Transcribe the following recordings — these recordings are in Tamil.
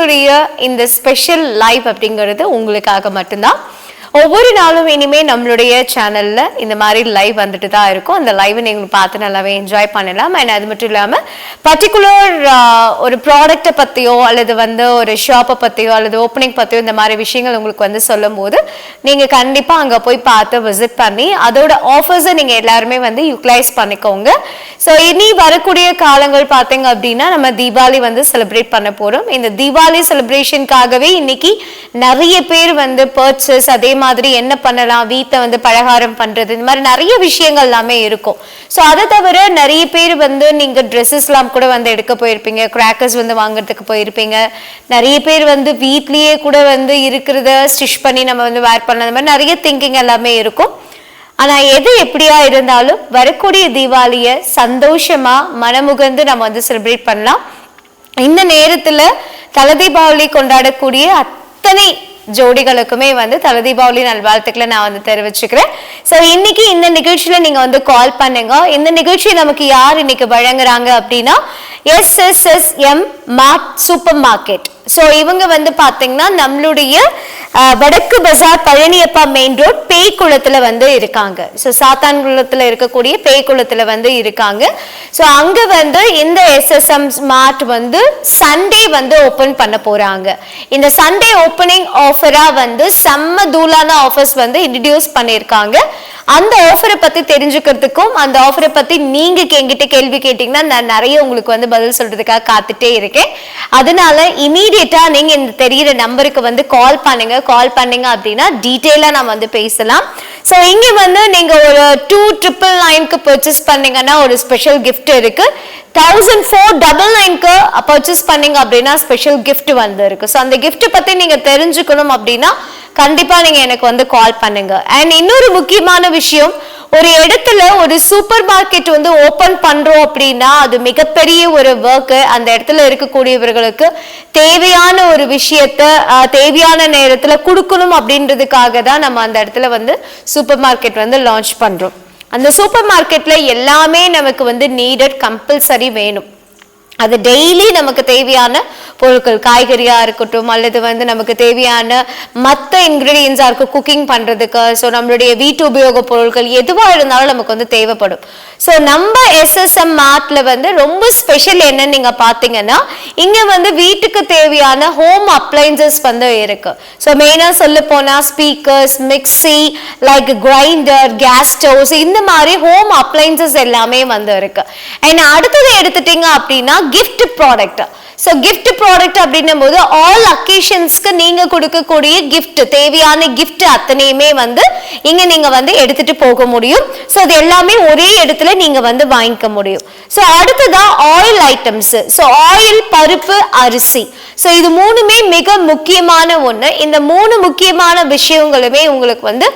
இன்னைக்குரிய இந்த ஸ்பெஷல் லைவ் அப்படிங்கிறது உங்களுக்காக மட்டும்தான். ஒவ்வொரு நாளும் இனிமே நம்மளுடைய சேனல்ல இந்த மாதிரி லைவ் வந்துட்டு தான் இருக்கும். அந்த லைவ் நீங்க பார்த்து நல்லாவே என்ஜாய் பண்ணலாம். அண்ட் அது மட்டும் இல்லாம பர்டிகுலர் ஒரு ப்ராடக்ட்டை பத்தியோ அல்லது வந்து ஒரு ஷாப்பை பத்தியோ அல்லது ஓப்பனிங் பத்தியோ இந்த மாதிரி விஷயங்கள் உங்களுக்கு வந்து சொல்லும் போது நீங்க கண்டிப்பா அங்க போய் பார்த்து விசிட் பண்ணி அதோட ஆஃபர்ஸை நீங்க எல்லாருமே வந்து யூட்டிலைஸ் பண்ணிக்கோங்க. ஸோ இனி வரக்கூடிய காலங்கள் பார்த்தீங்க அப்படின்னா நம்ம தீபாவளி வந்து செலிப்ரேட் பண்ண போறோம். இந்த தீபாவளி செலிப்ரேஷனுக்காகவே இன்னைக்கு நிறைய பேர் வந்து பர்ச்சேஸ் அதே மாதிரி என்ன பண்ணலாம், வீட்டை வந்து பலகாரம் பண்றது, இந்த மாதிரி நிறைய விஷயங்கள் எல்லாமே இருக்கும். ஸோ அதை தவிர நிறைய பேர் வந்து நீங்க ட்ரெஸ்ஸஸ்லாம் கூட வந்து எடுக்க போயிருப்பீங்க, கிராக்கர்ஸ் வந்து வாங்குறதுக்கு போயிருப்பீங்க. நிறைய பேர் வந்து வீட்லயே கூட வந்து இருக்கிறத ஸ்டிச் பண்ணி நம்ம வந்து வேர் பண்ண, அந்த மாதிரி நிறைய திங்கிங் எல்லாமே இருக்கும். ஆனா எது எப்படியா இருந்தாலும் வரக்கூடிய தீபாவளியை சந்தோஷமா மனமுகந்து நம்ம வந்து செலிப்ரேட் பண்ணலாம். இந்த நேரத்துல தல தீபாவளி கொண்டாடக்கூடிய அத்தனை ஜோடிகளுக்குமே வந்து தல தீபாவளி நல்வாழ்த்துக்களை நான் வந்து தெரிவிச்சுக்கிறேன். ஸோ இன்னைக்கு இந்த நிகழ்ச்சியில நீங்க வந்து கால் பண்ணுங்க. இந்த நிகழ்ச்சி நமக்கு யார் இன்னைக்கு வழங்குறாங்க அப்படின்னா SSSM மார்ட் சூப்பர் மார்க்கெட். ஸோ இவங்க வந்து பாத்தீங்கன்னா நம்மளுடைய வடக்கு பஜார் பழனியப்பா மெயின் ரோட் பேய்குளத்துல வந்து இருக்காங்க. ஸோ சாத்தான்குளத்துல இருக்கக்கூடிய பேய்குளத்துல வந்து இருக்காங்க. ஸோ அங்க வந்து இந்த SSM ஸ்மார்ட் வந்து சண்டே வந்து ஓபன் பண்ண போறாங்க. இந்த சண்டே ஓப்பனிங் ஆஃபரா வந்து செம்ம தூளான ஆஃபர்ஸ் வந்து இன்ட்ரடியூஸ் பண்ணியிருக்காங்க. அந்த ஆஃபரை பத்தி தெரிஞ்சுக்கிறதுக்கும் அந்த ஆஃபரை பத்தி நீங்க என்கிட்ட கேள்வி கேட்டீங்கன்னா நான் நிறைய உங்களுக்கு வந்து பதில் சொல்றதுக்காக காத்துட்டே இருக்கேன். அதனால இமீடியட்டா நீங்க இந்த தெரியிற நம்பருக்கு வந்து கால் பண்ணுங்க. கால் பண்ணீங்க அப்படின்னா டீட்டெயிலா நான் வந்து பேசலாம். ஸோ இங்க வந்து நீங்க ஒரு 2999க்கு பர்ச்சேஸ் பண்ணீங்கன்னா ஒரு ஸ்பெஷல் கிஃப்ட் இருக்கு. 1499க்கு பர்ச்சேஸ் பண்ணீங்க அப்படின்னா ஸ்பெஷல் கிஃப்ட் வந்து இருக்கு. ஸோ அந்த கிஃப்ட் பத்தி நீங்க தெரிஞ்சுக்கணும் அப்படின்னா கண்டிப்பா நீங்க எனக்கு வந்து கால் பண்ணுங்க. அண்ட் இன்னொரு முக்கியமான விஷயம், ஒரு இடத்துல ஒரு சூப்பர் மார்க்கெட் வந்து ஓபன் பண்றோம் அப்படின்னா அது மிகப்பெரிய ஒரு ஒர்க். அந்த இடத்துல இருக்கக்கூடியவர்களுக்கு தேவையான ஒரு விஷயத்த தேவையான நேரத்துல கொடுக்கணும் அப்படின்றதுக்காக தான் நம்ம அந்த இடத்துல வந்து சூப்பர் மார்க்கெட் வந்து லான்ச் பண்றோம். அந்த சூப்பர் மார்க்கெட்ல எல்லாமே நமக்கு வந்து நீடட் கம்பல்சரி வேணும். அது டெய்லி நமக்கு தேவையான பொருட்கள், காய்கறியா இருக்கட்டும் அல்லது வந்து நமக்கு தேவையான மற்ற இன்கிரீடியன்ஸா இருக்கும் குக்கிங் பண்றதுக்கு, ஸோ நம்மளுடைய வீட்டு உபயோக பொருட்கள் எதுவா இருந்தாலும் நமக்கு வந்து தேவைப்படும். ஸோ நம்ம SSM மார்ட்ல வந்து ரொம்ப ஸ்பெஷல் என்னன்னு நீங்க பாத்தீங்கன்னா இங்க வந்து வீட்டுக்கு தேவையான ஹோம் அப்ளைன்சஸ் வந்து இருக்கு. ஸோ மெயினா சொல்ல போனா speakers, mixie, like grinder, gas stoves, இந்த மாதிரி ஹோம் அப்ளைன்சஸ் எல்லாமே வந்து இருக்கு. அண்ட் அடுத்தது எடுத்துட்டீங்க அப்படின்னா gift product. So gift product அப்படின்னும் போது ஆல் அக்கேஷன்ஸ்க்கு நீங்க கொடுக்கக்கூடிய கிஃப்ட் தேவையான கிஃப்ட் அத்தனையுமே வந்து இங்க நீங்க வந்து எடுத்துட்டு போக முடியும். ஸோ அது எல்லாமே ஒரே இடத்துல நீங்க வந்து வாங்கிக்க முடியும். ஸோ அடுத்ததா ஆயில் ஐட்டம்ஸ். ஸோ ஆயில், பருப்பு, அரிசி. ஸோ இது மூணுமே மிக முக்கியமான ஒண்ணு. இந்த மூணு முக்கியமான விஷயங்களுமே உங்களுக்கு வந்து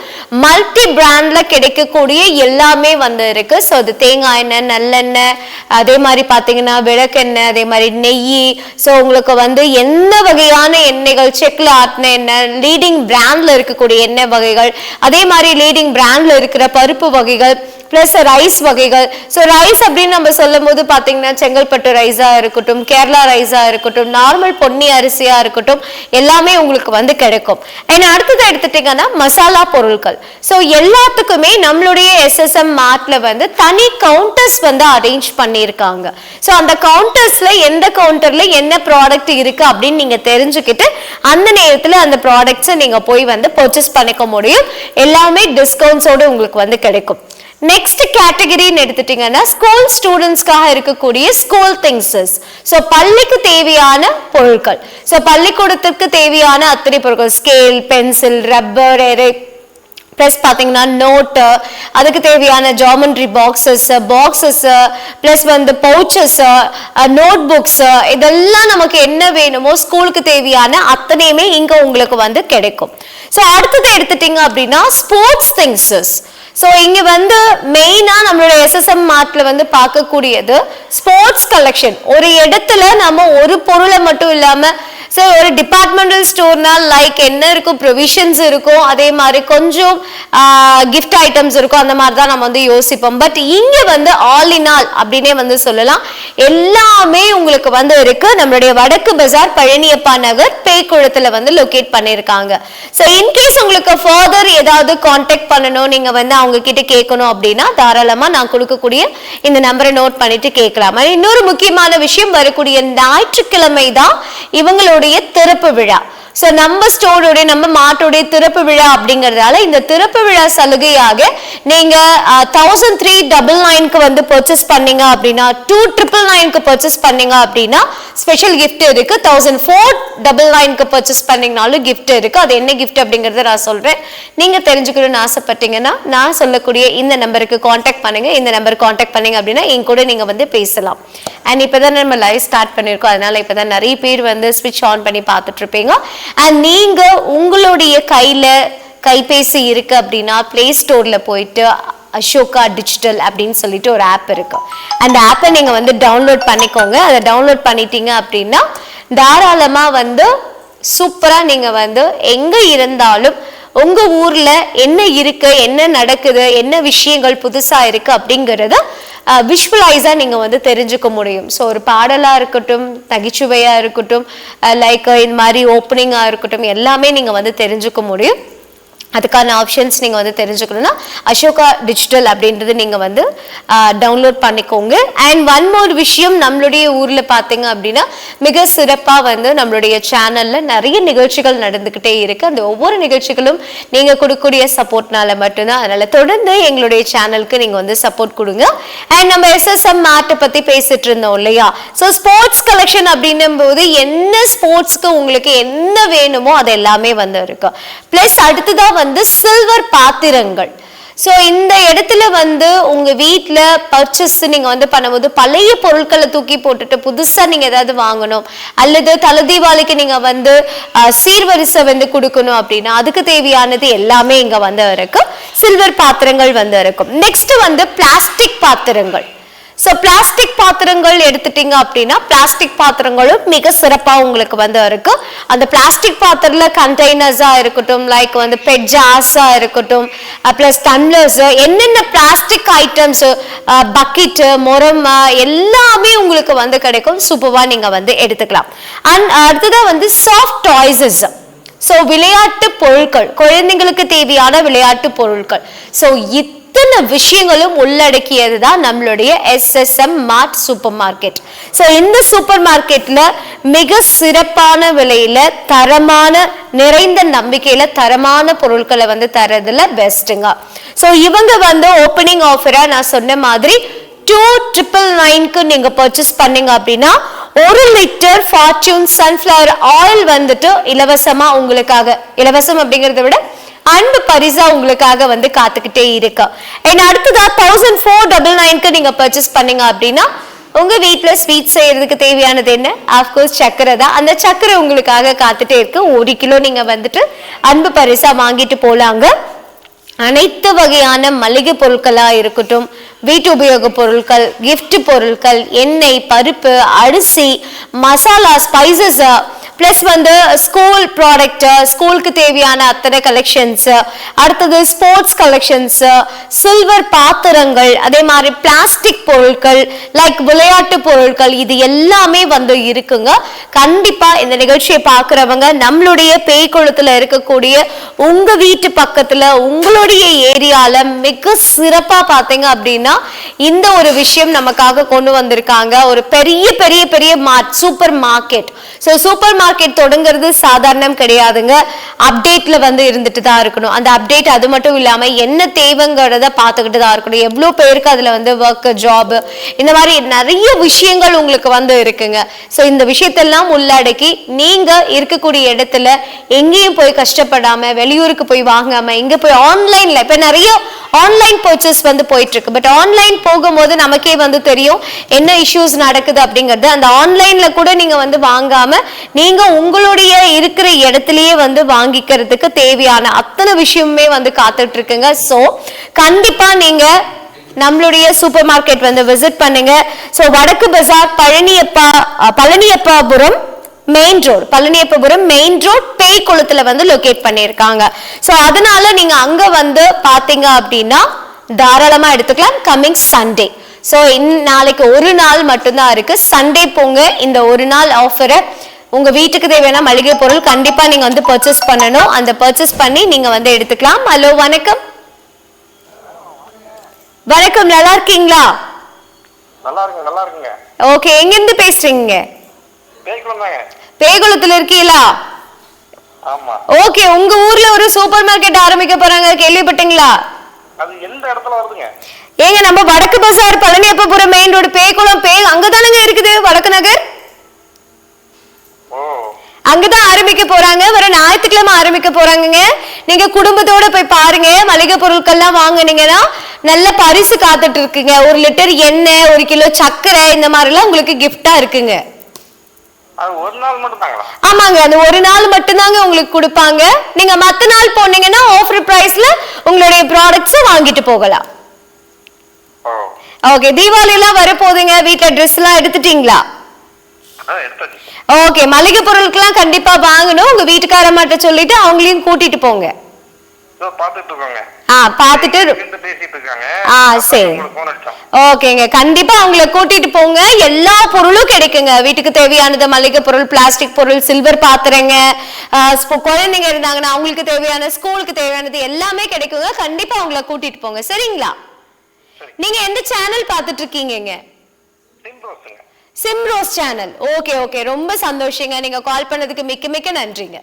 மல்டி பிராண்ட்ல கிடைக்கக்கூடிய எல்லாமே வந்து இருக்கு. ஸோ அது தேங்காய் எண்ணெய், நல்லெண்ணெய், அதே மாதிரி பாத்தீங்கன்னா விளக்கெண்ணெய், அதே மாதிரி நெய். சோ உங்களுக்கு வந்து என்ன வகையான எண்ணெய்கள், செக்ல ஆட்டின எண்ணெய், லீடிங் பிராண்ட்ல இருக்கக்கூடிய எண்ணெய் வகைகள், அதே மாதிரி லீடிங் பிராண்ட்ல இருக்கிற பருப்பு வகைகள், பிளஸ் ரைஸ் வகைகள். ஸோ ரைஸ் அப்படின்னு நம்ம சொல்லும் போது பாத்தீங்கன்னா செங்கல்பட்டு ரைஸா இருக்கட்டும், கேரளா ரைஸா இருக்கட்டும், நார்மல் பொன்னி அரிசியா இருக்கட்டும், எல்லாமே உங்களுக்கு வந்து கிடைக்கும். ஏன்னா அடுத்தது எடுத்துட்டீங்கன்னா மசாலா பொருட்கள். ஸோ எல்லாத்துக்குமே நம்மளுடைய SSM மார்ட்ல வந்து தனி கவுண்டர்ஸ் வந்து அரேஞ்ச் பண்ணியிருக்காங்க. ஸோ அந்த கவுண்டர்ஸ்ல எந்த கவுண்டர்ல என்ன ப்ராடக்ட் இருக்கு அப்படின்னு நீங்க தெரிஞ்சுக்கிட்டு அந்த நேரத்துல அந்த ப்ராடக்ட்ஸை நீங்க போய் வந்து பர்ச்சேஸ் பண்ணிக்க முடியும். எல்லாமே டிஸ்கவுண்ட்ஸோட உங்களுக்கு வந்து கிடைக்கும். நெக்ஸ்ட் கேட்டகரின்னு எடுத்துட்டீங்கன்னா ஸ்கூல் ஸ்டூடெண்ட்ஸ்க்காக இருக்கக்கூடிய ஸ்கூல் திங்ஸஸ். ஸோ பள்ளிக்கு தேவையான பொருட்கள். ஸோ பள்ளிக்கூடத்துக்கு தேவையான அத்தனை பொருட்கள், ஸ்கேல், பென்சில், ரப்பர், பிளஸ் பாத்தீங்கன்னா நோட்டு, அதுக்கு தேவையான ஜாமெண்ட்ரி பாக்ஸஸ், பிளஸ் வந்து பவுச்சஸ், நோட் புக்ஸ், இதெல்லாம் நமக்கு என்ன வேணுமோ ஸ்கூலுக்கு தேவையான அத்தனையுமே இங்க உங்களுக்கு வந்து கிடைக்கும். ஸோ அடுத்தது எடுத்துட்டீங்க அப்படின்னா ஸ்போர்ட்ஸ் திங்ஸஸ். ஸோ இங்க வந்து மெயினா நம்மளோட SSM மார்ட்ல வந்து பார்க்கக்கூடியது ஸ்போர்ட்ஸ் கலெக்ஷன். ஒரு இடத்துல நம்ம ஒரு பொருளை மட்டும் இல்லாம ஸோ ஒரு டிபார்ட்மெண்டல் ஸ்டோர்னா லைக் என்ன இருக்கும், ப்ரொவிஷன்ஸ் இருக்கும், அதே மாதிரி கொஞ்சம் கிஃப்ட் ஐட்டம்ஸ் இருக்கும், அந்த மாதிரி தான் நம்ம வந்து யோசிப்போம். பட் இங்க வந்து ஆல் இன் ஆல் அப்படின்னே வந்து சொல்லலாம், எல்லாமே உங்களுக்கு வந்து இருக்கு. நம்மளுடைய வடக்கு பஜார் பழனியப்பா நகர் பேய்குளத்துல வந்து லொகேட் பண்ணிருக்காங்க. ஸோ இன்கேஸ் உங்களுக்கு ஃபர்தர் ஏதாவது கான்டாக்ட் பண்ணணும், நீங்க வந்து அவங்க கிட்ட கேட்கணும் அப்படின்னா தாராளமா நான் கொடுக்கக்கூடிய இந்த நம்பரை நோட் பண்ணிட்டு கேட்கலாம். இன்னொரு முக்கியமான விஷயம், வரக்கூடிய ஞாயிற்றுக்கிழமை தான் இவங்களுடைய திறப்பு விழா. சோ நம்ம ஸ்டோருடைய நம்ம மாட்டோடைய திறப்பு விழா அப்படிங்கறதால இந்த திறப்பு விழா சலுகையாக நீங்க 1399க்கு வந்து பர்ச்சேஸ் பண்ணீங்க அப்படின்னா 2999க்கு பர்ச்சேஸ் பண்ணீங்க அப்படின்னா ஸ்பெஷல் கிஃப்ட் இருக்கு. 1499க்கு பர்ச்சேஸ் பண்ணீங்கனாலும் கிஃப்ட் இருக்கு. அது என்ன கிஃப்ட் அப்படிங்கறத நான் சொல்றேன். நீங்க தெரிஞ்சுக்கணும்னு ஆசைப்பட்டீங்கன்னா நான் சொல்லக்கூடிய இந்த நம்பருக்கு கான்டாக்ட் பண்ணுங்க. இந்த நம்பர் கான்டாக்ட் பண்ணீங்க அப்படின்னா என் கூட நீங்க வந்து பேசலாம். அண்ட் இப்பதான் நம்ம லைவ் ஸ்டார்ட் பண்ணிருக்கோம், அதனால இப்பதான் நிறைய பேர் வந்து ஸ்விட்ச் ஆன் பண்ணி பார்த்துட்டு இருப்பீங்க. அண்ட் நீங்க உங்களுடைய கைபேசி இருக்கு அப்படின்னா பிளே ஸ்டோர்ல போயிட்டு அசோகா டிஜிட்டல் அப்படின்னு சொல்லிட்டு ஒரு ஆப் இருக்கு. அந்த ஆப்பை நீங்க வந்து டவுன்லோட் பண்ணிக்கோங்க. அதை டவுன்லோட் பண்ணிட்டீங்க அப்படின்னா தாராளமா வந்து சூப்பரா நீங்க வந்து எங்க இருந்தாலும் உங்க ஊர்ல என்ன இருக்கு, என்ன நடக்குது, என்ன விஷயங்கள் புதுசா இருக்கு அப்படிங்கறத விஷுவலைஸா நீங்க வந்து தெரிஞ்சுக்க முடியும். ஸோ ஒரு பாடலா இருக்கட்டும், நகைச்சுவையா இருக்கட்டும், லைக் இந்த மாதிரி ஓப்பனிங்கா இருக்கட்டும், எல்லாமே நீங்க வந்து தெரிஞ்சுக்க முடியும். அதுக்கான ஆப்ஷன்ஸ் நீங்க வந்து தெரிஞ்சுக்கணும்னா அசோகா டிஜிட்டல் அப்படின்றது நீங்க வந்து டவுன்லோட் பண்ணிக்கோங்க. அண்ட் ஒன் மோர் விஷயம், நம்மளுடைய ஊர்ல பாத்தீங்க அப்படின்னா மிக சிறப்பா வந்து நம்மளுடைய சேனல்ல நிறைய நிகழ்ச்சிகள் நடந்துகிட்டே இருக்கு. அந்த ஒவ்வொரு நிகழ்ச்சிகளும் நீங்க கொடுக்கக்கூடிய சப்போர்ட்னால மட்டும்தான். அதனால தொடர்ந்து எங்களுடைய சேனலுக்கு நீங்க வந்து சப்போர்ட் கொடுங்க. அண்ட் நம்ம SSM மேட்டை பத்தி பேசிட்டு இருந்தோம் இல்லையா? ஸோ ஸ்போர்ட்ஸ் கலெக்ஷன் அப்படின்னும் போது என்ன ஸ்போர்ட்ஸ்க்கு உங்களுக்கு என்ன வேணுமோ அது எல்லாமே வந்து இருக்கு. பிளஸ் அடுத்ததான் வந்து சில்வர் பாத்திரங்கள். சோ இந்த இடத்துல வந்து உங்க வீட்டுல பர்ச்சேஸ் நீங்க வந்து பண்ணும்போது பழைய பொருட்களை தூக்கி போட்டுட்டு புதுசா நீங்க ஏதாவது வாங்கணும், அல்லது தலை தீபாவளிக்கு நீங்க வந்து சீர்வரிசை வந்து கொடுக்கணும் அப்படின்னா அதுக்கு தேவையானது எல்லாமே இங்க வந்து இருக்கு. சில்வர் பாத்திரங்கள் வந்து இருக்கும். நெக்ஸ்ட் வந்து பிளாஸ்டிக் பாத்திரங்கள். ஸோ பிளாஸ்டிக் பாத்திரங்கள் எடுத்துட்டீங்க அப்படின்னா பிளாஸ்டிக் பாத்திரங்களும் மிக சிறப்பா உங்களுக்கு வந்து இருக்கு. அந்த பிளாஸ்டிக் பாத்திரத்துல கண்டெய்னர்ஸா இருக்கட்டும், லைக் வந்து பெட் ஜார்ஸா இருக்கட்டும், பிளஸ் டம்ளர்ஸ், என்னென்ன பிளாஸ்டிக் ஐட்டம்ஸ், பக்கெட், முறம் எல்லாமே உங்களுக்கு வந்து கிடைக்கும். சூப்பர்வா நீங்க வந்து எடுத்துக்கலாம். அண்ட் அடுத்ததான் வந்து சாஃப்ட் டாய்ஸஸ். ஸோ விளையாட்டு பொருட்கள், குழந்தைங்களுக்கு தேவையான விளையாட்டு பொருட்கள். ஸோ இத்தனை விஷயங்களும் உள்ளடக்கியதுதான் நம்மளுடைய SSM மார்ட் சூப்பர் மார்க்கெட். ஸோ இந்த சூப்பர் மார்க்கெட்ல மிக சிறப்பான விலையில தரமான, நிறைந்த நம்பிக்கையில தரமான பொருட்களை வந்து தரதுல பெஸ்ட்டுங்க. ஸோ இவங்க வந்து ஓப்பனிங் ஆஃபரா நான் சொன்ன மாதிரி 2999க்கு நீங்க பர்ச்சேஸ் பண்ணீங்க அப்படின்னா 1 லிட்டர் ஃபார்ச்சூன் சன்ஃபிளவர் ஆயில் வந்துட்டு இலவசமா உங்களுக்காக, இலவசம் அப்படிங்கறத விட அன்பு பரிசா உங்களுக்காக வந்து காத்துக்கிட்டே இருக்கு. அடுத்ததா 1499க்கு நீங்க பர்ச்சேஸ் பண்ணீங்க அப்படின்னா உங்க வீட்டுல ஸ்வீட் செய்யறதுக்கு தேவையானது என்ன? ஆஃப்கோர்ஸ் சக்கரை தான். அந்த சக்கரை உங்களுக்காக காத்துட்டே இருக்கு. 1 கிலோ நீங்க வந்துட்டு அன்பு பரிசா வாங்கிட்டு போலாங்க. அனைத்து வகையான மளிகை பொருட்களா இருக்கட்டும், வீட்டு உபயோக பொருட்கள், கிஃப்ட் பொருட்கள், எண்ணெய், பருப்பு, அரிசி, மசாலா, ஸ்பைசஸ், பிளஸ் வந்து ஸ்கூல் ப்ராடக்ட், ஸ்கூலுக்கு தேவையான அத்தனை கலெக்ஷன்ஸ், அடுத்தது ஸ்போர்ட்ஸ் கலெக்ஷன்ஸ், சில்வர் பாத்திரங்கள், அதே மாதிரி பிளாஸ்டிக் பொருட்கள், லைக் விளையாட்டு பொருட்கள், இது எல்லாமே வந்து இருக்குங்க. கண்டிப்பா இந்த நிகழ்ச்சியை பார்க்குறவங்க நம்மளுடைய பேய்குளத்துல இருக்கக்கூடிய உங்க வீட்டு பக்கத்துல உங்களுடைய ஏரியால மிக சிறப்பா பார்த்தீங்க அப்படின்னா இந்த ஒரு விஷயம் நமக்காக கொண்டு வந்திருக்காங்க. ஒரு பெரிய பெரிய பெரிய super market. So super market தொடங்குறது சாதாரணம் கிடையாதுங்க. அப்டேட்ல வந்து இருந்துட்டு தான் இருக்கணும். அந்த அப்டேட் அது மட்டும் இல்லாம என்ன தேவைங்கிறத பார்த்துக்கிட்டு தான் இருக்கணும். எவ்வளோ பேருக்கு அதுல வந்து ஒர்க், ஜாப், இந்த மாதிரி நிறைய விஷயங்கள் உங்களுக்கு வந்து இருக்குங்க. ஸோ இந்த விஷயத்தெல்லாம் உள்ளடக்கி நீங்க இருக்கக்கூடிய இடத்துல எங்கேயும் போய் கஷ்டப்படாம, வெளியூருக்கு போய் வாங்காம, இங்க போய் ஆன்லைன்ல இப்ப நிறைய ஆன்லைன் பர்ச்சேஸ் வந்து போயிட்டு இருக்கு. பட் ஆன்லைன் போகும்போது நமக்கே வந்து தெரியும் என்ன இஷ்யூஸ் நடக்குது அப்படிங்கிறது. அந்த ஆன்லைன்ல கூட நீங்க வந்து வாங்காம நீங்க உங்களுடைய இருக்கிற இடத்துலயே வந்து வாங்கிக்கிறதுக்கு தேவையான அத்தனை விஷயமுமே வந்து காத்துட்டு இருக்குங்க. சோ கண்டிப்பா நீங்க நம்மளுடைய சூப்பர் மார்க்கெட் வந்து விசிட் பண்ணுங்க. சோ வடக்கு பஜார் பழனியப்பாபுரம் main road, Palaniappapuram main road பேய்குளத்துல வந்து லொகேட் பண்ணியிருக்காங்க. ஸோ அதனால நீங்க அங்க வந்து பாத்தீங்க அப்படின்னா தாராளமா எடுத்துக்கலாம். கம்மிங் சண்டே, ஸோ நாளைக்கு ஒரு நாள் மட்டும்தான் இருக்கு. சண்டே போங்க, இந்த ஒரு நாள் ஆஃபரை உங்க வீட்டுக்கு தேவையான மளிகை பொருள் கண்டிப்பா நீங்க வந்து பர்ச்சேஸ் பண்ணணும். அந்த பர்ச்சேஸ் பண்ணி நீங்க வந்து எடுத்துக்கலாம். ஹலோ வணக்கம். வணக்கம், நல்லா இருக்கீங்களா? நல்லா இருக்குங்க. ஓகே, எங்க இருந்து பேசுறீங்க? பேகுளத்துல இருக்கீங்களா? ஆமா. ஓகே, உங்க ஊர்ல ஒரு சூப்பர் மார்க்கெட் ஆரம்பிக்க போறாங்க, கேள்விப்பட்டீங்களா? அது எந்த இடத்துல வருதுங்க? ஏங்க நம்ம வடக்கு பசார் பழனியப்பபுரம் மெயின் ரோடு பேகுளம் அங்கதானங்க இருக்குது வடக்கு நகர். அங்கதான் ஆரம்பிக்க போறாங்க. வர ஞாயிற்றுக்கிழமை ஆரம்பிக்க போறாங்க. நீங்க குடும்பத்தோட போய் பாருங்க. மளிகை பொருட்கள்லாம் வாங்குனீங்கன்னா நல்ல பரிசு காத்துட்டு இருக்குங்க. 1 லிட்டர் எண்ணெய், 1 கிலோ சர்க்கரை, இந்த மாதிரி எல்லாம் உங்களுக்கு கிஃப்டா இருக்குங்க. ஒரு நாள் மட்டும் தாங்களா? ஆமாங்க, அந்த ஒரு நாள் மட்டும் தாங்க உங்களுக்கு கொடுப்பாங்க. நீங்க மத்த நாள் போனீங்கன்னா ஆஃபர் பிரைஸ்ல உங்களுடைய ப்ராடக்ட்ஸ் வாங்கிட்டு போகலாம். ஓகே, தீபாவளி எல்லாம் வரப்போகுதுங்க. வீட்டுல ட்ரெஸ் எல்லாம் எடுத்துட்டீங்களா? ஓகே, மளிகை பொருட்கள்லாம் கண்டிப்பா வாங்கணும். உங்க வீட்டுக்காரமாட்ட சொல்லிட்டு அவங்களையும் கூட்டிட்டு போங்க. பாத்துட்டு சரி, ஓகேங்க. கண்டிப்பா அவங்கள கூட்டிட்டு போங்க. எல்லா பொருளும் கிடைக்குங்க. வீட்டுக்கு தேவையானது மளிகை பொருள், பிளாஸ்டிக் பொருள், சில்வர் பாத்திரங்க, குழந்தைங்க இருந்தாங்கன்னா அவங்களுக்கு தேவையான, ஸ்கூலுக்கு தேவையானது எல்லாமே கிடைக்குங்க. கண்டிப்பா அவங்கள கூட்டிட்டு போங்க. சரிங்களா? நீங்க எந்த சேனல் பாத்துட்டு இருக்கீங்க? சிம்ரோஸ் சேனல். ஓகே ஓகே, ரொம்ப சந்தோஷங்க. நீங்க கால் பண்ணதுக்கு மிக்க மிக்க நன்றிங்க.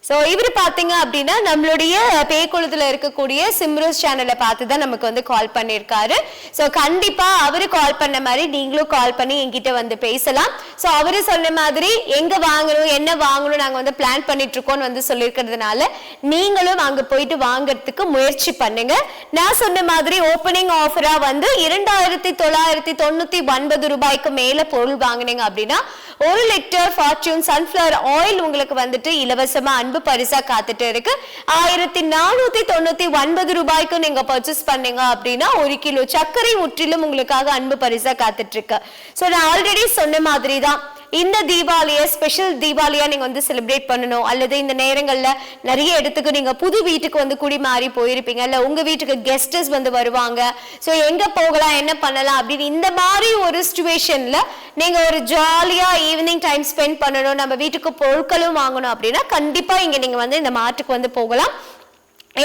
சோ இவரு பாத்தீங்க அப்படின்னா நம்மளுடைய பேய்குளத்துல இருக்கக்கூடிய சிம்ரோஸ் சேனலை பார்த்து தான் நமக்கு வந்து கால் பண்ணியிருக்காரு. சோ கண்டிப்பா அவரு கால் பண்ண மாதிரி நீங்களும் கால் பண்ணி என்கிட்ட வந்து பேசலாம். சோ அவரு சொன்ன மாதிரி எங்க வாங்கணும், என்ன வாங்கணும் நாங்க வந்து பிளான் பண்ணிட்டு இருக்கோம்னு வந்து சொல்லியிருக்கிறதுனால நீங்களும் அங்க போயிட்டு வாங்கறதுக்கு முயற்சி பண்ணுங்க. நான் சொன்ன மாதிரி ஓப்பனிங் ஆஃபரா வந்து 2999 ரூபாய்க்கு மேல பொருள் வாங்கினீங்க அப்படின்னா 1 லிட்டர் ஃபார்ச்சூன் சன்ஃபிளவர் ஆயில் உங்களுக்கு வந்துட்டு இலவசமா அன்பு பரிசா காத்துட்டு இருக்கு. 1499 ரூபாய்க்கு நீங்க பர்ச்சேஸ் பண்ணீங்க அப்படின்னா 1 கிலோ சர்க்கரை முற்றிலும் உங்களுக்காக அன்பு பரிசா காத்துட்டு இருக்கு. சோ நான் ஆல்ரெடி சொன்ன மாதிரி தான் இந்த தீபாவளியை ஸ்பெஷல் தீபாவளியா நீங்க வந்து செலிப்ரேட் பண்ணணும். அல்லது இந்த நேரங்கள்ல நிறைய இடத்துக்கு நீங்க புது வீட்டுக்கு வந்து குடி மாறி போயிருப்பீங்க, இல்ல உங்க வீட்டுக்கு கெஸ்டஸ் வந்து வருவாங்க. சோ எங்க போகலாம், என்ன பண்ணலாம் அப்படின்னு இந்த மாதிரி ஒரு சிச்சுவேஷன்ல நீங்க ஒரு ஜாலியா ஈவினிங் டைம் ஸ்பெண்ட் பண்ணணும், நம்ம வீட்டுக்கு பொருட்களும் வாங்கணும் அப்படின்னா கண்டிப்பா இங்க நீங்க வந்து இந்த மார்ட்டுக்கு வந்து போகலாம்.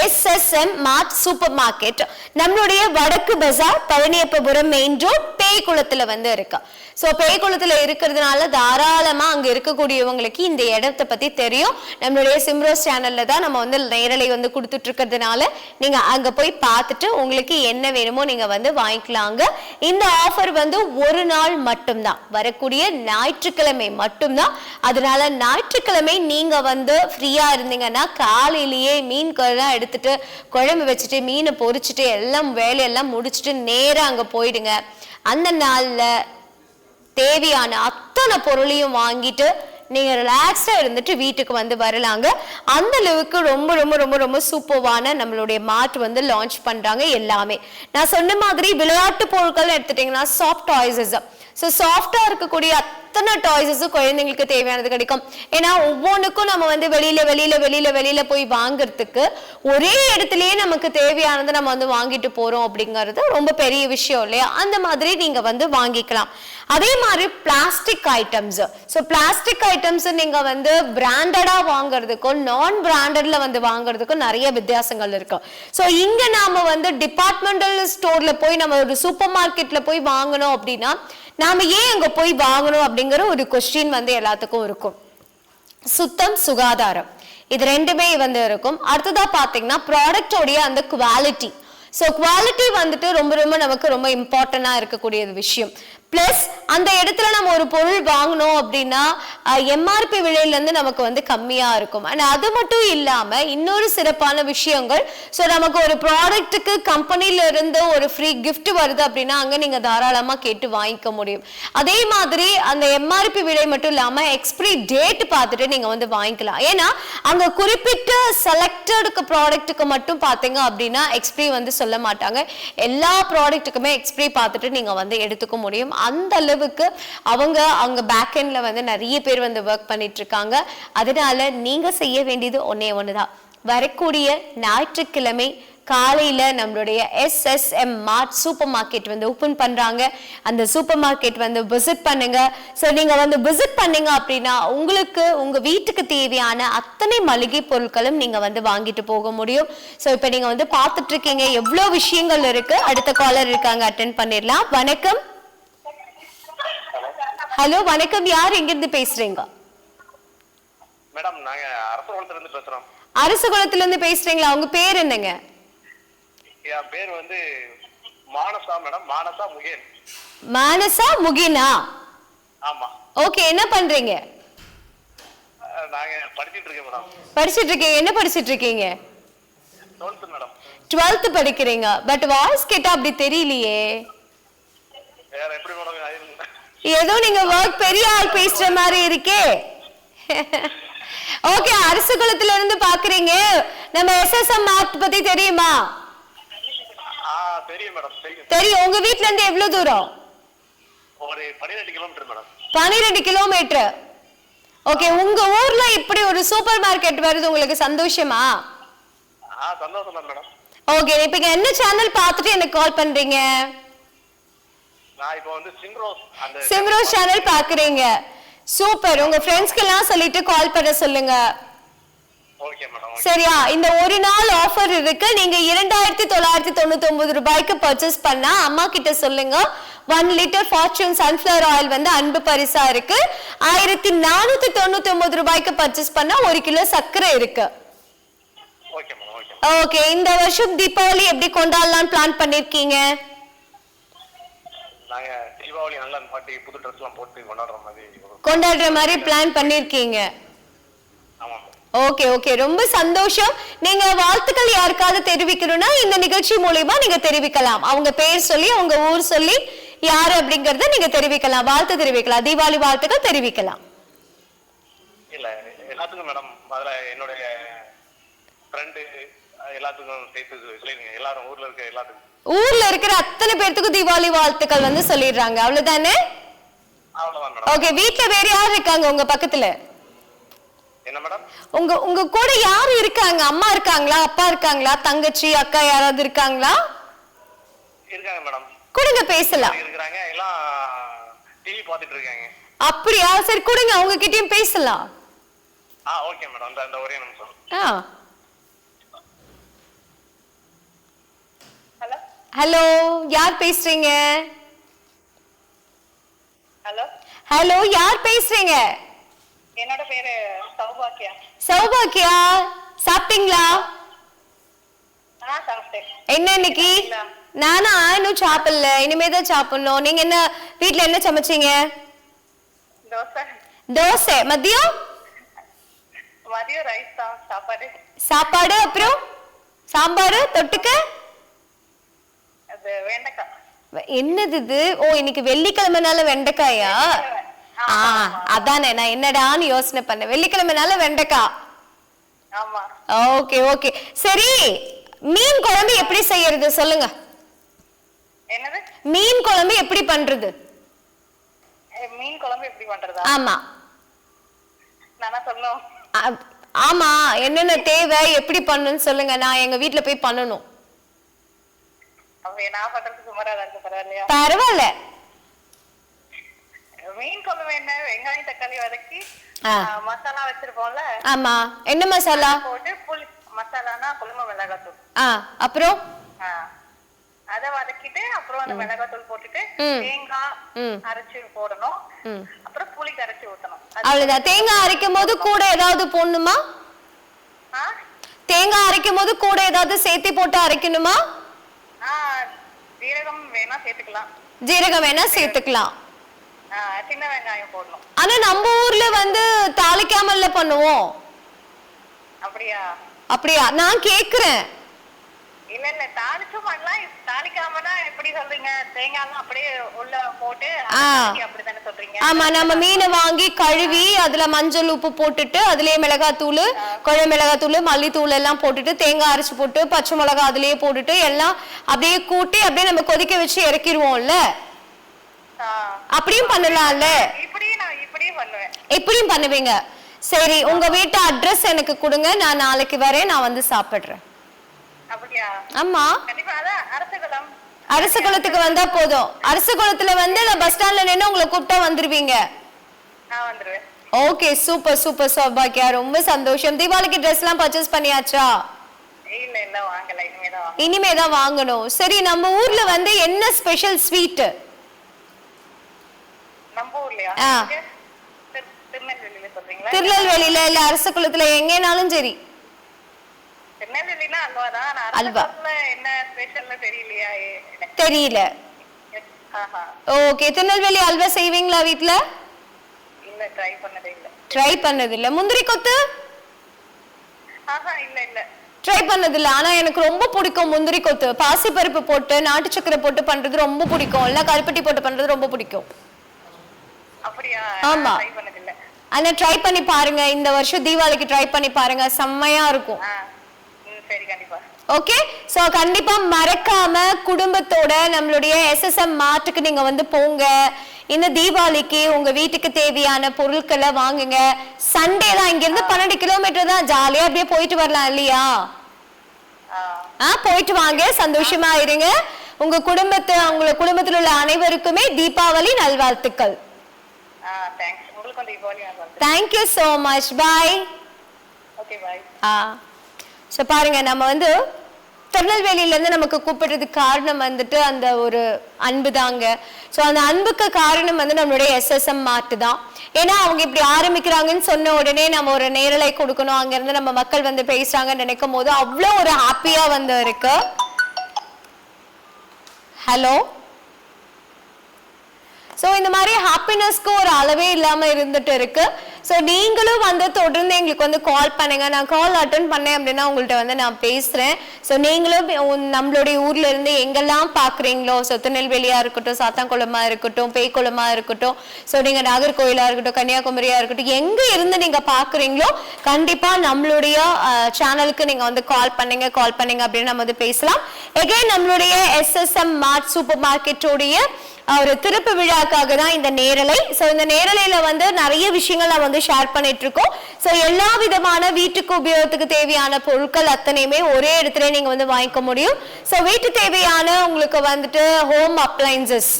SSM மார்ட் சூப்பர் மார்க்கெட் நம்மளுடைய வடக்கு பசார் பழனியப்பபுரம் மெயின் ரோட் பேய்குளத்துல வந்து இருக்கு. சோ பேய்குளத்துல இருக்கிறதுனால தாராளமா அங்க இருக்கக்கூடியவங்களுக்கு இந்த இடத்தை பத்தி தெரியும். நம்மளுடைய சிம்ரோஸ் சேனல்ல தான் நம்ம வந்து நேரலை வந்து கொடுத்துட்டு இருக்கிறதுனால நீங்க அங்க போய் பார்த்துட்டு உங்களுக்கு என்ன வேணுமோ நீங்க வந்து வாங்கிக்கலாங்க. இந்த ஆஃபர் வந்து ஒரு நாள் மட்டும்தான், வரக்கூடிய ஞாயிற்றுக்கிழமை மட்டும்தான். அதனால ஞாயிற்றுக்கிழமை நீங்க வந்து ஃப்ரீயா இருந்தீங்கன்னா காலையிலேயே மீன் எடுத்துட்டு குழம்பு வச்சுட்டு மீனை பொரிச்சுட்டு எல்லாம் வேலையெல்லாம் முடிச்சுட்டு நேரா அங்க போயிடுங்க. அந்த நாள்ல தேவையான அத்தனை பொருளையும் வாங்கிட்டு நீங்க ரிலாக்ஸ்டா இருந்துட்டு வீட்டுக்கு வந்து வரலாங்க. அந்த அளவுக்கு ரொம்ப ரொம்ப ரொம்ப ரொம்ப சூப்பர்வான நம்மளுடைய மார்ட் வந்து லான்ச் பண்றாங்க. எல்லாமே நான் சொன்ன மாதிரி விளையாட்டு பொருட்கள் எடுத்துட்டீங்கன்னா சாஃப்ட் டாய்ஸஸ், ஸோ சாஃப்டா இருக்கக்கூடிய அத்தனை டாய்ஸஸும் குழந்தைங்களுக்கு தேவையானது கிடைக்கும். ஏன்னா ஒவ்வொன்றுக்கும் நம்ம வந்து வெளியில போய் வாங்குறதுக்கு ஒரே இடத்துலயே நமக்கு தேவையானதை நம்ம வந்து வாங்கிட்டு போறோம் அப்படிங்கிறது ரொம்ப பெரிய விஷயம் இல்லையா? அந்த மாதிரி நீங்க வந்து வாங்கிக்கலாம். அதே மாதிரி plastic items, so plastic items நீங்க வந்து பிராண்டடா வாங்குறதுக்கும் நான் பிராண்டட்ல வந்து வாங்குறதுக்கும் நிறைய வித்தியாசங்கள் இருக்கு. ஸோ இங்க நாம வந்து டிபார்ட்மெண்டல் ஸ்டோர்ல போய் நம்ம ஒரு சூப்பர் மார்க்கெட்ல போய் வாங்கணும் அப்படின்னா நாம ஏன் அங்க போய் வாங்கணும் அப்படிங்கிற ஒரு கொஸ்டின் வந்து எல்லாத்துக்கும் இருக்கும். சுத்தம், சுகாதாரம், இது ரெண்டுமே வந்து இருக்கும். அடுத்ததா பாத்தீங்கன்னா ப்ராடக்டோடைய அந்த குவாலிட்டி. ஸோ குவாலிட்டி வந்துட்டு ரொம்ப ரொம்ப நமக்கு ரொம்ப இம்பார்ட்டண்டா இருக்கக்கூடிய விஷயம். பிளஸ் அந்த இடத்துல நம்ம ஒரு பொருள் வாங்கணும் அப்படின்னா MRP விலையில இருந்து நமக்கு வந்து கம்மியா இருக்கும். ஆனா அது மட்டும் இல்லாம இன்னொரு சிறப்பான விஷயங்கள், ஸோ நமக்கு ஒரு ப்ராடக்ட்டுக்கு கம்பெனில இருந்து ஒரு ஃப்ரீ கிஃப்ட் வருது அப்படின்னா அங்க நீங்க தாராளமா கேட்டு வாங்கிக்க முடியும். அதே மாதிரி அந்த MRP விலை மட்டும் இல்லாம எக்ஸ்பிரி டேட் பார்த்துட்டு நீங்க வந்து வாங்கிக்கலாம். ஏன்னா அங்க குறிப்பிட்ட செலக்டட் ப்ராடக்ட்டுக்கு மட்டும் பாத்தீங்க அப்படின்னா எக்ஸ்பிரி வந்து சொல்ல மாட்டாங்க. எல்லா ப்ராடக்ட்டுக்குமே எக்ஸ்பிரி பார்த்துட்டு நீங்க வந்து எடுத்துக்க முடியும். அந்த அளவுக்கு அவங்க பேக் எண்ட்ல வந்து நிறைய பேர் வந்து ஒர்க் பண்ணிட்டு இருக்காங்க. அதனால நீங்க செய்ய வேண்டியது ஒண்ணுதான், வரக்கூடிய ஞாயிற்றுக்கிழமை காலையில நம்மளுடைய SSM மார்ட் சூப்பர் மார்க்கெட் வந்து ஓபன் பண்றாங்க. அந்த சூப்பர் மார்க்கெட் வந்து விசிட் பண்ணுங்க. சோ நீங்க வந்து விசிட் பண்ணீங்க அப்படின்னா உங்களுக்கு உங்க வீட்டுக்கு தேவையான அத்தனை மளிகை பொருட்களும் நீங்க வந்து வாங்கிட்டு போக முடியும். சோ இப்போ நீங்க வந்து பார்த்துட்டு இருக்கீங்க எவ்வளவு விஷயங்கள் இருக்கு. அடுத்த காலர் இருக்காங்க, அட்டென்ட் பண்ணிடலாம். வணக்கம். ஹலோ வணக்கம், யார் எங்க இருந்து பேசுறீங்க? மேடம் நாங்க அரசகுளத்துல இருந்து பேசுறோம். அரசகுளத்துல இருந்து பேசுறீங்களா? உங்க பேர் என்னங்க? என் பேர் வந்து மானசா மேடம், மானசா முகேன். மானசா முகினா? ஆமா. ஓகே, என்ன பண்றீங்க? நாங்க படிச்சிட்டு இருக்கேன் மேடம். படிச்சிட்டு இருக்கீங்க? என்ன படிச்சிட்டு இருக்கீங்க? 12th madam. 12th படிக்கிறீங்க. பட் வாய்ஸ் கேட்டா அப்படி தெரியலையே. வேற எப்படி மேடம்? ஏதோ நீங்க ஒர்க் பெரிய ஆள் பேசுற மாதிரி இருக்கே. ஓகே, அரசகுளத்துல இருந்து பாக்குறீங்க. நம்ம SSM மார்ட் பத்தி தெரியுமா? தெரியும் மேடம், தெரியும். உங்க வீட்ல இருந்து எவ்வளவு தூரம்? ஒரு 12 கிலோமீட்டர் மேடம். 12 கிலோமீட்டர். ஓகே, உங்க ஊர்ல இப்படி ஒரு சூப்பர் மார்க்கெட் வருது, உங்களுக்கு சந்தோஷமா? சந்தோஷம் தான் மேடம். ஓகே, இப்போ என்ன சேனல் பார்த்துட்டு எனக்கு கால் பண்றீங்க? நான் இப்போ வந்து சிம்ரோஸ் சேனல் பாக்குறீங்க. சூப்பர். உங்க ஃப்ரெண்ட்ஸ்க்கு எல்லாம் சொல்லிட்டு கால் பண்ண சொல்லுங்க. Okay madam. சரியா? இந்த ஒரு நாள் ஆஃபர் இருக்கு. நீங்க 2999 ரூபாய்க்கு பர்ச்சேஸ் பண்ணா அம்மா கிட்ட சொல்லுங்க 1 லிட்டர் ஃபார்ச்சூன் சன்ஃப்ளவர் ஆயில் வந்து அன்பு பரிசா இருக்கு. 1499 ரூபாய்க்கு பர்ச்சேஸ் பண்ணா 1 கிலோ சர்க்கரை இருக்கு. Okay madam. ஓகே, இந்த வருஷம் தீபாவளி எப்படி கொண்டாடலாம்னு பிளான் பண்ணிருக்கீங்க? நாங்க தீபாவளி நல்லா பாட்டி புது ட்ரெஸ் எல்லாம் போட்டு கொண்டாடுற மாதிரி பிளான் பண்ணிருக்கீங்க. ஆமா. ஓகே ஓகே, ரொம்ப சந்தோஷம். நீங்க வாழ்த்துக்கள் யாருக்காவது தெரிவிக்கணும்னா இந்த நிகழ்ச்சி மூலமா நீங்க தெரிவிக்கலாம். அவங்க பேர் சொல்லி அவங்க ஊர் சொல்லி யாரு அப்படிங்கறத நீங்க தெரிவிக்கலாம், வாழ்த்து தெரிவிக்கலாம், தீபாவளி வாழ்த்துக்கள் தெரிவிக்கலாம். இல்ல எல்லாத்துக்கும் மேடம், அதுல என்னுடைய ஃப்ரெண்டு எல்லாத்துக்கும் சேர்த்து சொல்லிருங்க. எல்லாரும் ஊர்ல இருக்க எல்லாத்துக்கும், ஊர்ல இருக்கிற அத்தனை பேர்த்துக்கும் தீபாவளி வாழ்த்துக்கள் வந்து சொல்லிடுறாங்க. அவ்வளவுதானே? அவ்வளவுதான் மேடம். ஓகே, வீட்ல வேற யார் இருக்காங்க உங்க பக்கத்துல? என்ன மேடம்? உங்க கூட யாரு இருக்காங்க? அம்மா இருக்காங்களா, அப்பா இருக்காங்களா, தங்கச்சி அக்கா யாராவது இருக்காங்களா? இருக்காங்க மேடம். கொடுங்க பேசலாம். இருக்காங்க, எல்லாம் டிவி பார்த்துட்டு இருக்காங்க. அப்படியா? சரி கொடுங்க, அவங்க கிட்டயும் பேசலாம். Okay madam. அந்த ஒரே நிமிஷம். ஹலோ ஹலோ, யார் பேசுறீங்க? ஹலோ ஹலோ, யார் பேசுறீங்க? என்னோட பேரு சௌபாக்கியா. சௌபாக்கியா, சாப்பிட்டீங்களா? சாப்பிட்டேன். என்ன இன்னைக்கு? நானா இன்னும் சாப்பிடல, இனிமேதான் சாப்பிடணும். நீங்க என்ன வீட்ல என்ன சமைச்சீங்க? தோசை. தோசை. மதியம்? மதியம் ரைஸ் தான். சாப்பாடு அப்புறம் சாம்பார் தொட்டுக்க? அது வெண்டைக்காய். என்னது இது? ஓ, இன்னைக்கு வெள்ளிக்கிழமைனால வெண்டைக்காயா? அதானே, நான் என்னடான்னு யோசனை பண்ணேன். வெள்ளிக்கிழமைனால வெண்டைக்காய். ஆமா. ஓகே ஓகே, சரி. மீன் குழம்பு எப்படி செய்யறது சொல்லுங்க. என்னது? மீன் குழம்பு எப்படி பண்றது? மீன் குழம்பு எப்படி பண்றதா? ஆமா. நானா சொல்லணும்? ஆமா, என்னென்ன தேவை, எப்படி பண்ணணும்னு சொல்லுங்க. நான் எங்க வீட்ல போய் பண்ணணும். நான் பண்றது சுமாரா தான் இருக்கு. பரவாயில்லையா? பரவாயில்ல. மீன் குழம்பு என்ன, வெங்காயம் தக்காளி வதக்கி மசாலா வச்சிருப்போம்ல. ஆமா. என்ன மசாலா போட்டு புளி மசாலானா குழம்பு மிளகாத்தூள். அப்புறம் அத வதக்கிட்டு அப்புறம் அந்த மிளகாத்தூள் போட்டுட்டு தேங்காய் அரைச்சு போடணும். அப்புறம் புளி கரைச்சி ஊத்தணும். அவ்வளவுதான். தேங்காய் அரைக்கும் போது கூட ஏதாவது போடணுமா? தேங்காய் அரைக்கும் போது கூட ஏதாவது சேர்த்து போட்டு அரைக்கணுமா? ஜீரகம் வேணா சேர்த்துக்கலாம். ஜீரகம் வேணா சேர்த்துக்கலாம். சின்ன வெங்காயம் போடணும். ஆனா நம்ம ஊர்ல வந்து தாளிக்காமல்ல பண்ணுவோம். அப்படியா? அப்படியா? நான் கேக்குறேன். இல்ல இல்ல, தாளிச்சும் பண்ணலாம். தாளிக்காமனா எப்படி சொல்றீங்க? தேங்காய் அப்படியே உள்ள போட்டு அப்படித்தானே சொல்றீங்க? ஆமா, நம்ம மீனை வாங்கி கழுவி அதுல மஞ்சள் உப்பு போட்டுட்டு அதுலயே மிளகாத்தூள், குழம்பு மிளகாத்தூள், மல்லித்தூள் எல்லாம் போட்டுட்டு தேங்காய் அரைச்சு போட்டு பச்சை மிளகாய் அதுலயே போட்டுட்டு எல்லாம் அப்படியே கூட்டி அப்படியே நம்ம கொதிக்க வச்சு இறக்கிடுவோம்ல. அப்படியும் பண்ணலாம்ல. இப்படியும் பண்ணுவேன். இப்படியும் பண்ணுவீங்க. சரி, உங்க வீட்டு அட்ரஸ் எனக்கு கொடுங்க, நான் நாளைக்கு வரேன், நான் வந்து சாப்பிடுறேன். அப்படியா? ஆமா, கண்டிப்பா. அதான் அரசகுளம். அரசகுளத்துக்கு வந்தா போதும். அரசகுளத்துல வந்து நான் பஸ் ஸ்டாண்ட்ல நின்னு உங்களை கூப்பிட்டா வந்துருவீங்க. நான் வந்துருவேன். ஓகே, சூப்பர் சூப்பர் சௌபாக்கியா, ரொம்ப சந்தோஷம். தீபாவளிக்கு ட்ரெஸ் எல்லாம் பர்ச்சேஸ் பண்ணியாச்சா? இல்ல வாங்கல, இனிமேதான் வாங்கணும். சரி, நம்ம ஊர்ல வந்து என்ன ஸ்பெஷல் ஸ்வீட்? நம்ம ஊர்லயா? திருநெல்வேலியில சொல்றீங்களா? திருநெல்வேலியில இல்ல அரசகுளத்துல, எங்கேனாலும் சரி. திருநெல்வேலினா அல்வா தான். அல்வா என்ன ஸ்பெஷல்னு தெரியலையா? தெரியல. ஓகே, திருநெல்வேலி அல்வா செய்வீங்களா வீட்ல? இல்ல, ட்ரை பண்ணதே இல்ல. ட்ரை பண்ணது இல்ல. முந்திரி கொத்து? இல்ல ட்ரை பண்ணது இல்ல. ஆனா எனக்கு ரொம்ப பிடிக்கும் முந்திரி கொத்து. பாசி பருப்பு போட்டு நாட்டு சக்கரை போட்டு பண்றது ரொம்ப பிடிக்கும். இல்ல கருப்பட்டி போட்டு பண்றது ரொம்ப பிடிக்கும். அப்படியா? ஆமா, ட்ரை பண்ணது இல்ல. ஆனா ட்ரை பண்ணி பாருங்க. இந்த வருஷம் தீபாவளிக்கு ட்ரை பண்ணி பாருங்க, செம்மையா இருக்கும். சரி, கண்டிப்பா. ஓகே, சோ கண்டிப்பா மறக்காம குடும்பத்தோட நம்மளுடைய SSM மார்ட்டுக்கு நீங்க வந்து போங்க. இந்த தீபாவளிக்கு உங்க வீட்டுக்கு தேவையான பொருட்களை வாங்குங்க. சண்டே தான், இங்க இருந்து 12 கிலோமீட்டர் தான், ஜாலியா அப்படியே போயிட்டு வரலாம் இல்லையா? போயிட்டு வாங்க, சந்தோஷமா இருங்க. உங்க குடும்பத்தில் உள்ள அனைவருக்குமே தீபாவளி நல்வாழ்த்துக்கள். Thank you so much. Bye. Okay, bye. So பாருங்க, நம்ம வந்து திருநெல்வேலியில இருந்து நமக்கு கூப்பிடுறதுக்கு காரணம் வந்துட்டு அந்த ஒரு அன்பு தாங்க. சோ அந்த அன்புக்கு காரணம் வந்து நம்மளுடைய SSM மார்ட் தான். ஏன்னா அவங்க இப்படி ஆரம்பிக்கிறாங்கன்னு சொன்ன உடனே நம்ம ஒரு நேரலை கொடுக்கணும், அங்க இருந்து நம்ம மக்கள் வந்து பேசுறாங்கன்னு நினைக்கும் போது அவ்வளோ ஒரு ஹாப்பியா வந்து இருக்கு. ஹலோ. சோ இந்த மாதிரி ஹாப்பினஸ்க்கு ஒரு அளவே இல்லாம இருந்துட்டு இருக்கு. சோ நீங்களும் வந்து தொடர்ந்து எங்களுக்கு வந்து கால் பண்ணுங்க. நான் கால் அட்டன் பண்ணேன் அப்படின்னா உங்கள்ட்ட வந்து நான் பேசுறேன். சோ நீங்களும் நம்மளுடைய ஊர்ல இருந்து எங்கெல்லாம் பாக்குறீங்களோ, சோ திருநெல்வேலியா இருக்கட்டும், சாத்தான்குளமா இருக்கட்டும், பேய்குளமா இருக்கட்டும், சோ நீங்க நாகர்கோயிலா இருக்கட்டும், கன்னியாகுமரியா இருக்கட்டும், எங்க இருந்து நீங்க பாக்குறீங்களோ கண்டிப்பா நம்மளுடைய சேனலுக்கு நீங்க வந்து கால் பண்ணுங்க அப்படின்னு நம்ம வந்து பேசலாம். எகைன் நம்மளுடைய SSM மார்ட் சூப்பர் மார்க்கெட்டோடைய ஒரு திறப்பு விழாக்காக தான் இந்த நேரலை. சோ இந்த நேரலையில வந்து நிறைய விஷயங்கள் நான் வந்து ஷேர் பண்ணிட்டு இருக்கோம். சோ எல்லா விதமான வீட்டுக்கு உபயோகத்துக்கு தேவையான பொருட்கள் அத்தனையுமே ஒரே இடத்துல நீங்க வந்து வாங்கிக்க முடியும். சோ வீட்டு தேவையான உங்களுக்கு வந்துட்டு home appliances,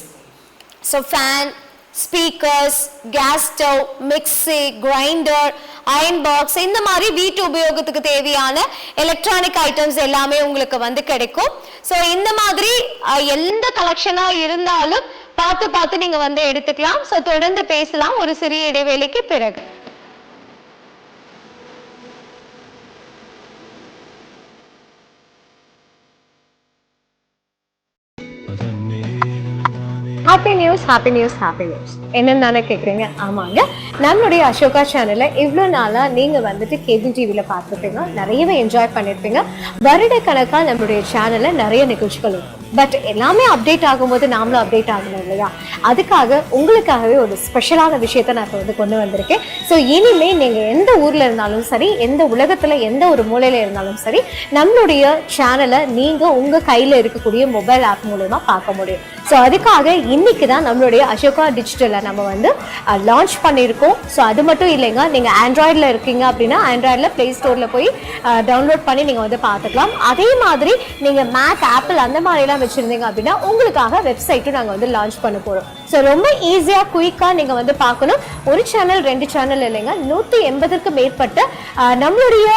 so fan, speakers, gas stove, mixie, grinder, iron box, இந்த மாதிரி வீட்டு உபயோகத்துக்கு தேவையான எலக்ட்ரானிக் ஐட்டம்ஸ் எல்லாமே உங்களுக்கு வந்து கிடைக்கும். சோ இந்த மாதிரி எந்த கலெக்ஷனா இருந்தாலும் பார்த்து நீங்க வந்து எடுத்துக்கலாம். சோ தொடர்ந்து பேசலாம் ஒரு சிறிய இடைவேளைக்கு பிறகு. ஹாப்பி நியூஸ் என்னன்னு தானே கேட்குறீங்க? ஆமாங்க, நம்மளுடைய அசோகா சேனல்ல இவ்வளோ நாளா நீங்க வந்துட்டு கேபிள் டிவியில பார்த்துருப்பீங்க, நிறையவே என்ஜாய் பண்ணிருப்பீங்க. வருட கணக்கா நம்மளுடைய சேனல்ல நிறைய நிகழ்ச்சிகள் இருக்கும். பட் எல்லாமே அப்டேட் ஆகும்போது நாமளும் அப்டேட் ஆகணும் இல்லையா? அதுக்காக உங்களுக்காகவே ஒரு ஸ்பெஷலான விஷயத்த நான் வந்து கொண்டு வந்திருக்கேன். ஸோ இனிமே நீங்க எந்த ஊர்ல இருந்தாலும் சரி, எந்த உலகத்துல எந்த ஒரு மூலையில இருந்தாலும் சரி, நம்மளுடைய சேனலை நீங்க உங்க கையில இருக்கக்கூடிய மொபைல் ஆப் மூலமா பார்க்க முடியும். ஸோ அதுக்காக இன்னைக்கு தான் நம்மளுடைய அசோகா டிஜிட்டலை நம்ம வந்து லான்ச் பண்ணியிருக்கோம். ஸோ அது மட்டும் இல்லைங்க, நீங்கள் ஆண்ட்ராய்டில் இருக்கீங்க அப்படின்னா ஆண்ட்ராய்டில் ப்ளே ஸ்டோரில் போய் டவுன்லோட் பண்ணி நீங்கள் வந்து பார்த்துக்கலாம். அதே மாதிரி நீங்கள் மேக், ஆப்பிள் அந்த மாதிரிலாம் வச்சுருந்தீங்க அப்படின்னா உங்களுக்காக வெப்சைட்டும் நாங்கள் வந்து லான்ச் பண்ண போகிறோம். ஸோ ரொம்ப ஈஸியாக குயிக்காக நீங்கள் வந்து பார்க்கணும். ஒரு சேனல் 2 சேனல் இல்லைங்க, 180க்கும் மேற்பட்ட நம்மளுடைய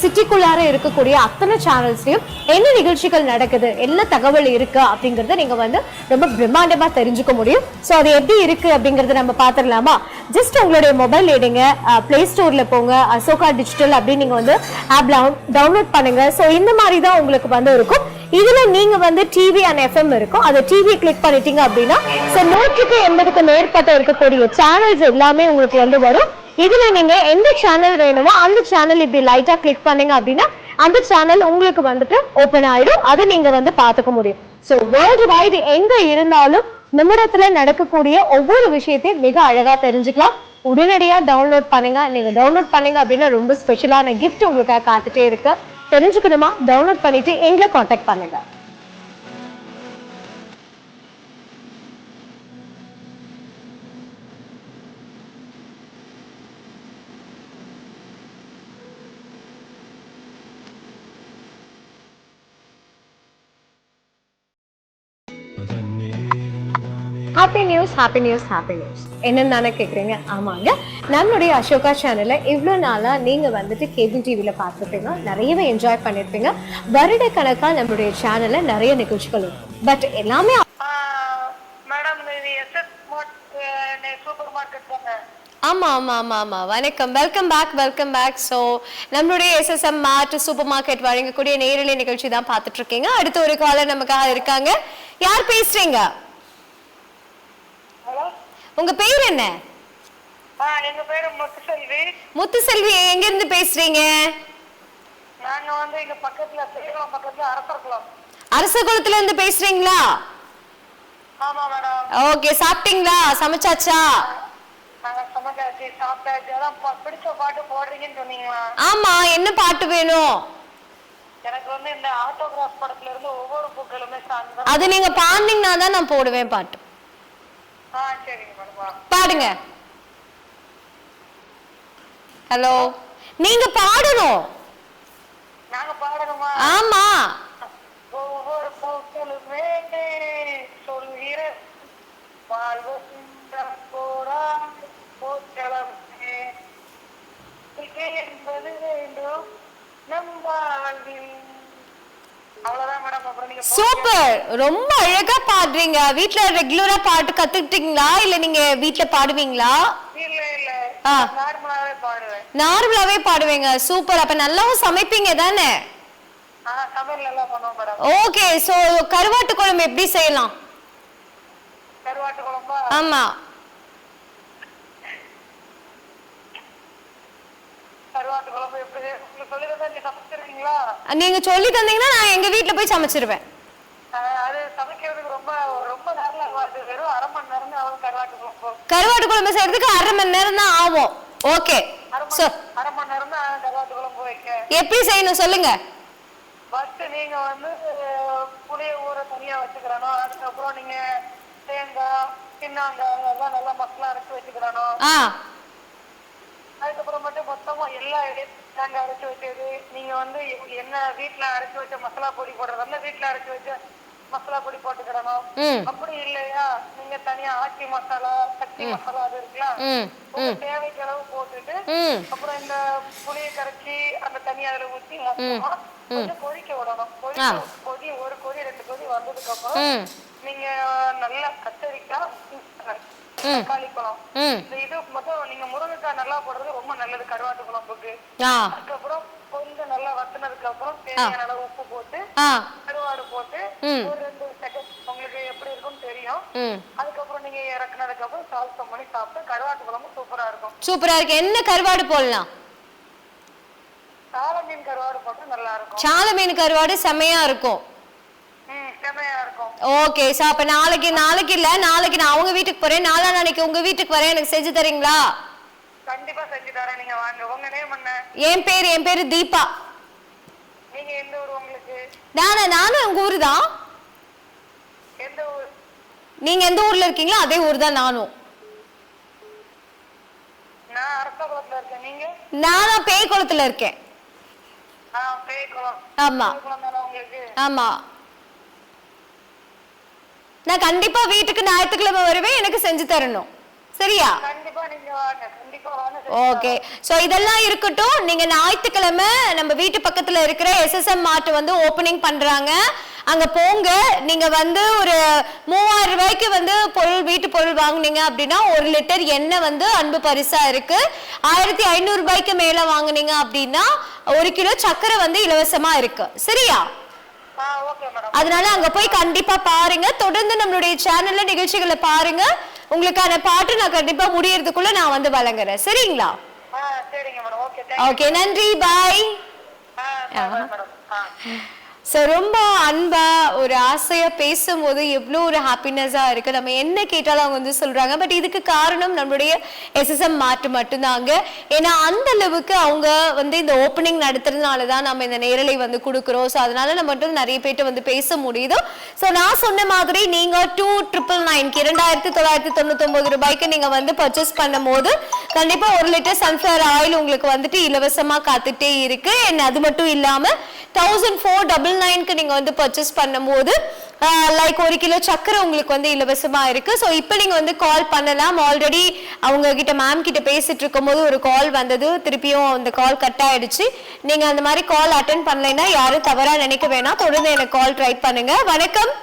சிட்டிக்குள்ளார இருக்கக்கூடிய அத்தனை சேனல்ஸ்லையும் என்ன நிகழ்ச்சிகள் நடக்குது, என்ன தகவல் இருக்கு அப்படிங்கறத நீங்க வந்து ரொம்ப பிரம்மாண்டமா தெரிஞ்சுக்க முடியும். சோ அது எப்படி இருக்கு அப்படிங்கறத நம்ம பாத்துடலாமா? ஜஸ்ட் உங்களுடைய மொபைல் எடுங்க, பிளே ஸ்டோர்ல போங்க, அசோகா டிஜிட்டல் அப்படின்னு நீங்க வந்து ஆப் டவுன்லோட் பண்ணுங்க. சோ இந்த மாதிரி தான் உங்களுக்கு வந்து இருக்கும். இதுல நீங்க வந்து டிவி அண்ட் FM இருக்கும். அதை டிவி கிளிக் பண்ணிட்டீங்க அப்படின்னா 180க்கு மேற்பட்ட இருக்கக்கூடிய சேனல்ஸ் எல்லாமே உங்களுக்கு வந்து வரும். இதுல நீங்க எந்த சேனல் வேணுமோ அந்த சேனல் இப்படி லைட்டா கிளிக் பண்ணீங்க அப்படின்னா அந்த சேனல் உங்களுக்கு வந்துட்டு ஓபன் ஆயிடும். அதை நீங்க வந்து பாத்துக்க முடியும். சோ வேர்ல்டு வைடு எங்க இருந்தாலும் நிமிடத்துல நடக்கக்கூடிய ஒவ்வொரு விஷயத்தையும் மிக அழகா தெரிஞ்சுக்கலாம். உடனடியா டவுன்லோட் பண்ணுங்க. நீங்க டவுன்லோட் பண்ணீங்க அப்படின்னா ரொம்ப ஸ்பெஷலான கிஃப்ட் உங்களுக்காக காத்துட்டே இருக்கு. தெரிஞ்சுக்கணுமா? டவுன்லோட் பண்ணிட்டு எங்களை கான்டாக்ட் பண்ணுங்க. Happy news happy news happy news என்னன்னு தானே கேட்குறீங்க? ஆமாங்க, நம்மளுடைய அசோகா சேனலை இவ்வளோ நாளாக நீங்கள் வந்துட்டு கேபிள் டிவியில் பார்த்துருப்பீங்க, நிறையவே என்ஜாய் பண்ணியிருப்பீங்க. வருட கணக்காக நம்மளுடைய சேனலில் நிறைய நிகழ்ச்சிகள் இருக்கும். பட் எல்லாமே மேடம் சூப்பர் மார்க்கெட் தானே? ஆமா ஆமா ஆமா ஆமா வணக்கம், வெல்கம் பேக். ஸோ நம்மளுடைய SSM மார்ட் சூப்பர் மார்க்கெட் வழங்கக்கூடிய நேரலை நிகழ்ச்சி தான் பார்த்துட்டு இருக்கீங்க. அடுத்த ஒரு காலர் நமக்காக இருக்காங்க. யார் பேசுறீங்க? உங்க பேர் என்ன? எங்க பேரு முத்துசெல்வி. முத்துசெல்வி, எங்க இருந்து பேசுறீங்க? நாங்க வந்து இங்க பக்கத்துல சேலம் பக்கத்துல அரசர்குளம். அரசகுளத்துல இருந்து பேசுறீங்களா? ஆமா மேடம். ஓகே, சாப்பிட்டீங்களா? சமைச்சாச்சா? நாங்க சமைச்சாச்சு, சாப்பிட்டாச்சு. அதான் பிடிச்ச பாட்டு போடுறீங்கன்னு சொன்னீங்களா? ஆமா, என்ன பாட்டு வேணும்? எனக்கு வந்து இந்த ஆட்டோகிராஃப் படத்துல இருந்து ஒவ்வொரு பூக்களுமே சாங். அது நீங்க பாடுனீங்கன்னா தான் நான் போடுவேன் பாட்டு. சரிங்க மேடம், பாடுங்க. ஹலோ, நீங்க பாடணும். நாங்க பாடணுமா? ஆமா. ஒவ்வொரு பூக்களுமே சொல்கிற வாழ்வு போடா போச்சளமே என்பது வேண்டும் நம் வாழ்வில். அவ்வளவுதான் மேடம். அப்புறம் நீங்க சூப்பர், ரொம்ப அழகா பாடுறீங்க. வீட்ல ரெகுலரா பாட்டு கத்துக்கிட்டீங்களா இல்ல நீங்க வீட்ல பாடுவீங்களா? இல்ல நார்மலாவே பாடுவேன். நார்மலாவே பாடுவீங்க, சூப்பர். அப்ப நல்லாவும் சமைப்பீங்க தானே? சமையல் நல்லா பண்ணுவோம் மேடம். ஓகே, சோ கருவாட்டு குழம்பு எப்படி செய்யலாம்? கருவாட்டு குழம்பா? ஆமா, கருவாட்டு குழம்பு எப்படி சொல்லிதான் நீங்க சமைச்சிருக்கீங்களா? நீங்க சொல்லி தந்தீங்கன்னா நான் எங்க வீட்ல போய் சமைச்சிருவேன். அது சமைக்கிறதுக்கு ரொம்ப ரொம்ப நேரம் ஆகாது. வெறும் 1/2 மணி நேரம் தான் ஆகும் கருவாட்டு குழம்பு. கருவாட்டு குழம்பு செய்யறதுக்கு 1/2 மணி நேரம் தான் ஆகும். ஓகே, 1/2 மணி நேரம் தான் கருவாட்டு குழம்பு வைக்க. எப்படி செய்யணும் சொல்லுங்க. ஃபர்ஸ்ட் நீங்க வந்து புளிய ஊற தனியா வச்சுக்கிறணும். அதுக்கப்புறம் நீங்க தேங்காய் பின்னாங்காய் எல்லாம் நல்லா மசாலா அரைச்சு வச்சுக்கிறணும். அதுக்கப்புறம் மட்டும் மொத்தமா எல்லா தேங்காய் அரைச்சு வச்சது நீங்க வந்து என்ன வீட்டுல அரைச்சு வச்ச மசாலா பொடி போடுறதா வீட்டுல அரைச்சு வச்ச மசாலா பொடி போட்டுக்கிறணும். அப்படி இல்லையா நீங்க தனியா ஆச்சி மசாலா சக்தி மசாலா அது இருக்கலாம், தேவைக்கு அளவு போட்டுட்டு அப்புறம் இந்த புளியை கரைச்சி அந்த தனியா அதுல ஊற்றி மொத்தமா கொஞ்சம் கொதிக்க விடணும். கொதி ஒரு கொதி 2 கொதி வந்ததுக்கு அப்புறம் நீங்க நல்லா கத்தரிக்காய் தக்காளி பழம் இது மொத்தம் நீங்க முருங்கைக்காய் நல்லா போடுறது ரொம்ப நல்லது கருவாட்டு குழம்புக்கு. அதுக்கப்புறம் கொஞ்சம் நல்லா வத்தினதுக்கு அப்புறம் தேவையான அளவு உப்பு போட்டு கருவாடு போட்டு ஒரு 2 செகண்ட் உங்களுக்கு எப்படி இருக்கும்னு தெரியும். அதுக்கப்புறம் நீங்க இறக்குனதுக்கு அப்புறம் சால்சம் பண்ணி சாப்பிட்டு கருவாட்டு குழம்பு சூப்பரா இருக்கும். சூப்பரா இருக்கு. என்ன கருவாடு போடலாம்? சால மீன் கருவாடு போட்டு நல்லா இருக்கும். சால மீன் கருவாடு செமையா இருக்கும். செமையா இருக்கும். ஓகே, சோ அப்ப நாளைக்கு இல்ல, நாளைக்கு நான் அவங்க வீட்டுக்கு போறேன், நாளைக்கு உங்க வீட்டுக்கு வரேன். எனக்கு செஞ்சு தரீங்களா? கண்டிப்பா செஞ்சு தரேன். நீங்க வாங்க. உங்க நேம் என்ன? என் பேரு தீபா. நீங்க எந்த ஊர் உங்களுக்கு? நானும் உங்க ஊரு தான். எந்த ஊர்? நீங்க எந்த ஊர்ல இருக்கீங்களோ அதே ஊர் தான் நானும். நான் அரசகுளத்துல இருக்கேன். நீங்க? நானும் பேய்குளத்துல இருக்கேன். பேய்குளம். ஆமா உங்களுக்கு? ஆமா. நான் கண்டிப்பா வீட்டுக்கு ஞாயிற்றுக்கிழமை வருவேன், எனக்கு செஞ்சு தரணும். சரியா? கண்டிப்பா நீங்க வாங்க. கண்டிப்பா வாங்க. ஓகே, சோ இதெல்லாம் இருக்கட்டும். நீங்க ஞாயிற்றுக்கிழமை நம்ம வீட்டு பக்கத்துல இருக்கிற SSM மார்ட் வந்து ஓபனிங் பண்றாங்க, அங்க போங்க. நீங்க வந்து ஒரு 3000 ரூபாய்க்கு வந்து வீட்டு பொருள் வாங்குனீங்க அப்படின்னா 1 லிட்டர் எண்ணெய் வந்து அன்பு பரிசா இருக்கு. 1500 ரூபாய்க்கு மேல வாங்குனீங்க அப்படின்னா 1 கிலோ சர்க்கரை வந்து இலவசமா இருக்கு. சரியா? அதனால அங்க போய் கண்டிப்பா பாருங்க. தொடர்ந்து நம்மளுடைய சேனல்ல நிகழ்ச்சிகளை பாருங்க. உங்களுக்கான பாட்டு நான் கண்டிப்பா முடியறதுக்குள்ள நான் வந்து வழங்குறேன். சரிங்களா? ஓகே, நன்றி, பாய். ஸோ ரொம்ப அன்பா ஒரு ஆசையா பேசும்போது எவ்வளோ ஒரு ஹாப்பினஸா இருக்கு. நம்ம என்ன கேட்டாலும் அவங்க வந்து சொல்றாங்க. பட் இதுக்கு காரணம் நம்மளுடைய SSM மார்ட் மட்டும்தாங்க. ஏன்னா அந்த அளவுக்கு அவங்க வந்து இந்த ஓப்பனிங் நடத்துறதுனால தான் நம்ம இந்த நேரலை வந்து கொடுக்குறோம். ஸோ அதனால நம்ம மட்டும் நிறைய பேர்ட்ட வந்து பேச முடியுது. ஸோ நான் சொன்ன மாதிரி நீங்க 2999 2999 ரூபாய்க்கு நீங்க வந்து பர்ச்சேஸ் பண்ணும் போது கண்டிப்பா 1 லிட்டர் சன்ஃபிளவர் ஆயில் உங்களுக்கு வந்துட்டு இலவசமா காத்துட்டே இருக்கு. அது மட்டும் இல்லாம 1499க்கு நீங்க வந்து பர்ச்சேஸ் பண்ணும்போது லைக் 1 கிலோ சக்கரை உங்களுக்கு வந்து இலவசமா இருக்கு. ஸோ இப்போ நீங்க வந்து கால் பண்ணலாம். ஆல்ரெடி அவங்க கிட்ட மேம் கிட்ட பேசிட்டு இருக்கும்போது ஒரு கால் வந்தது, திருப்பியும் அந்த கால் கட் ஆயிடுச்சு. நீங்க அந்த மாதிரி கால் அட்டென்ட் பண்ணலைன்னா யாரும் தவறா நினைக்க வேணாம், தொடர்ந்து எனக்கு கால் ட்ரை பண்ணுங்க. வணக்கம்.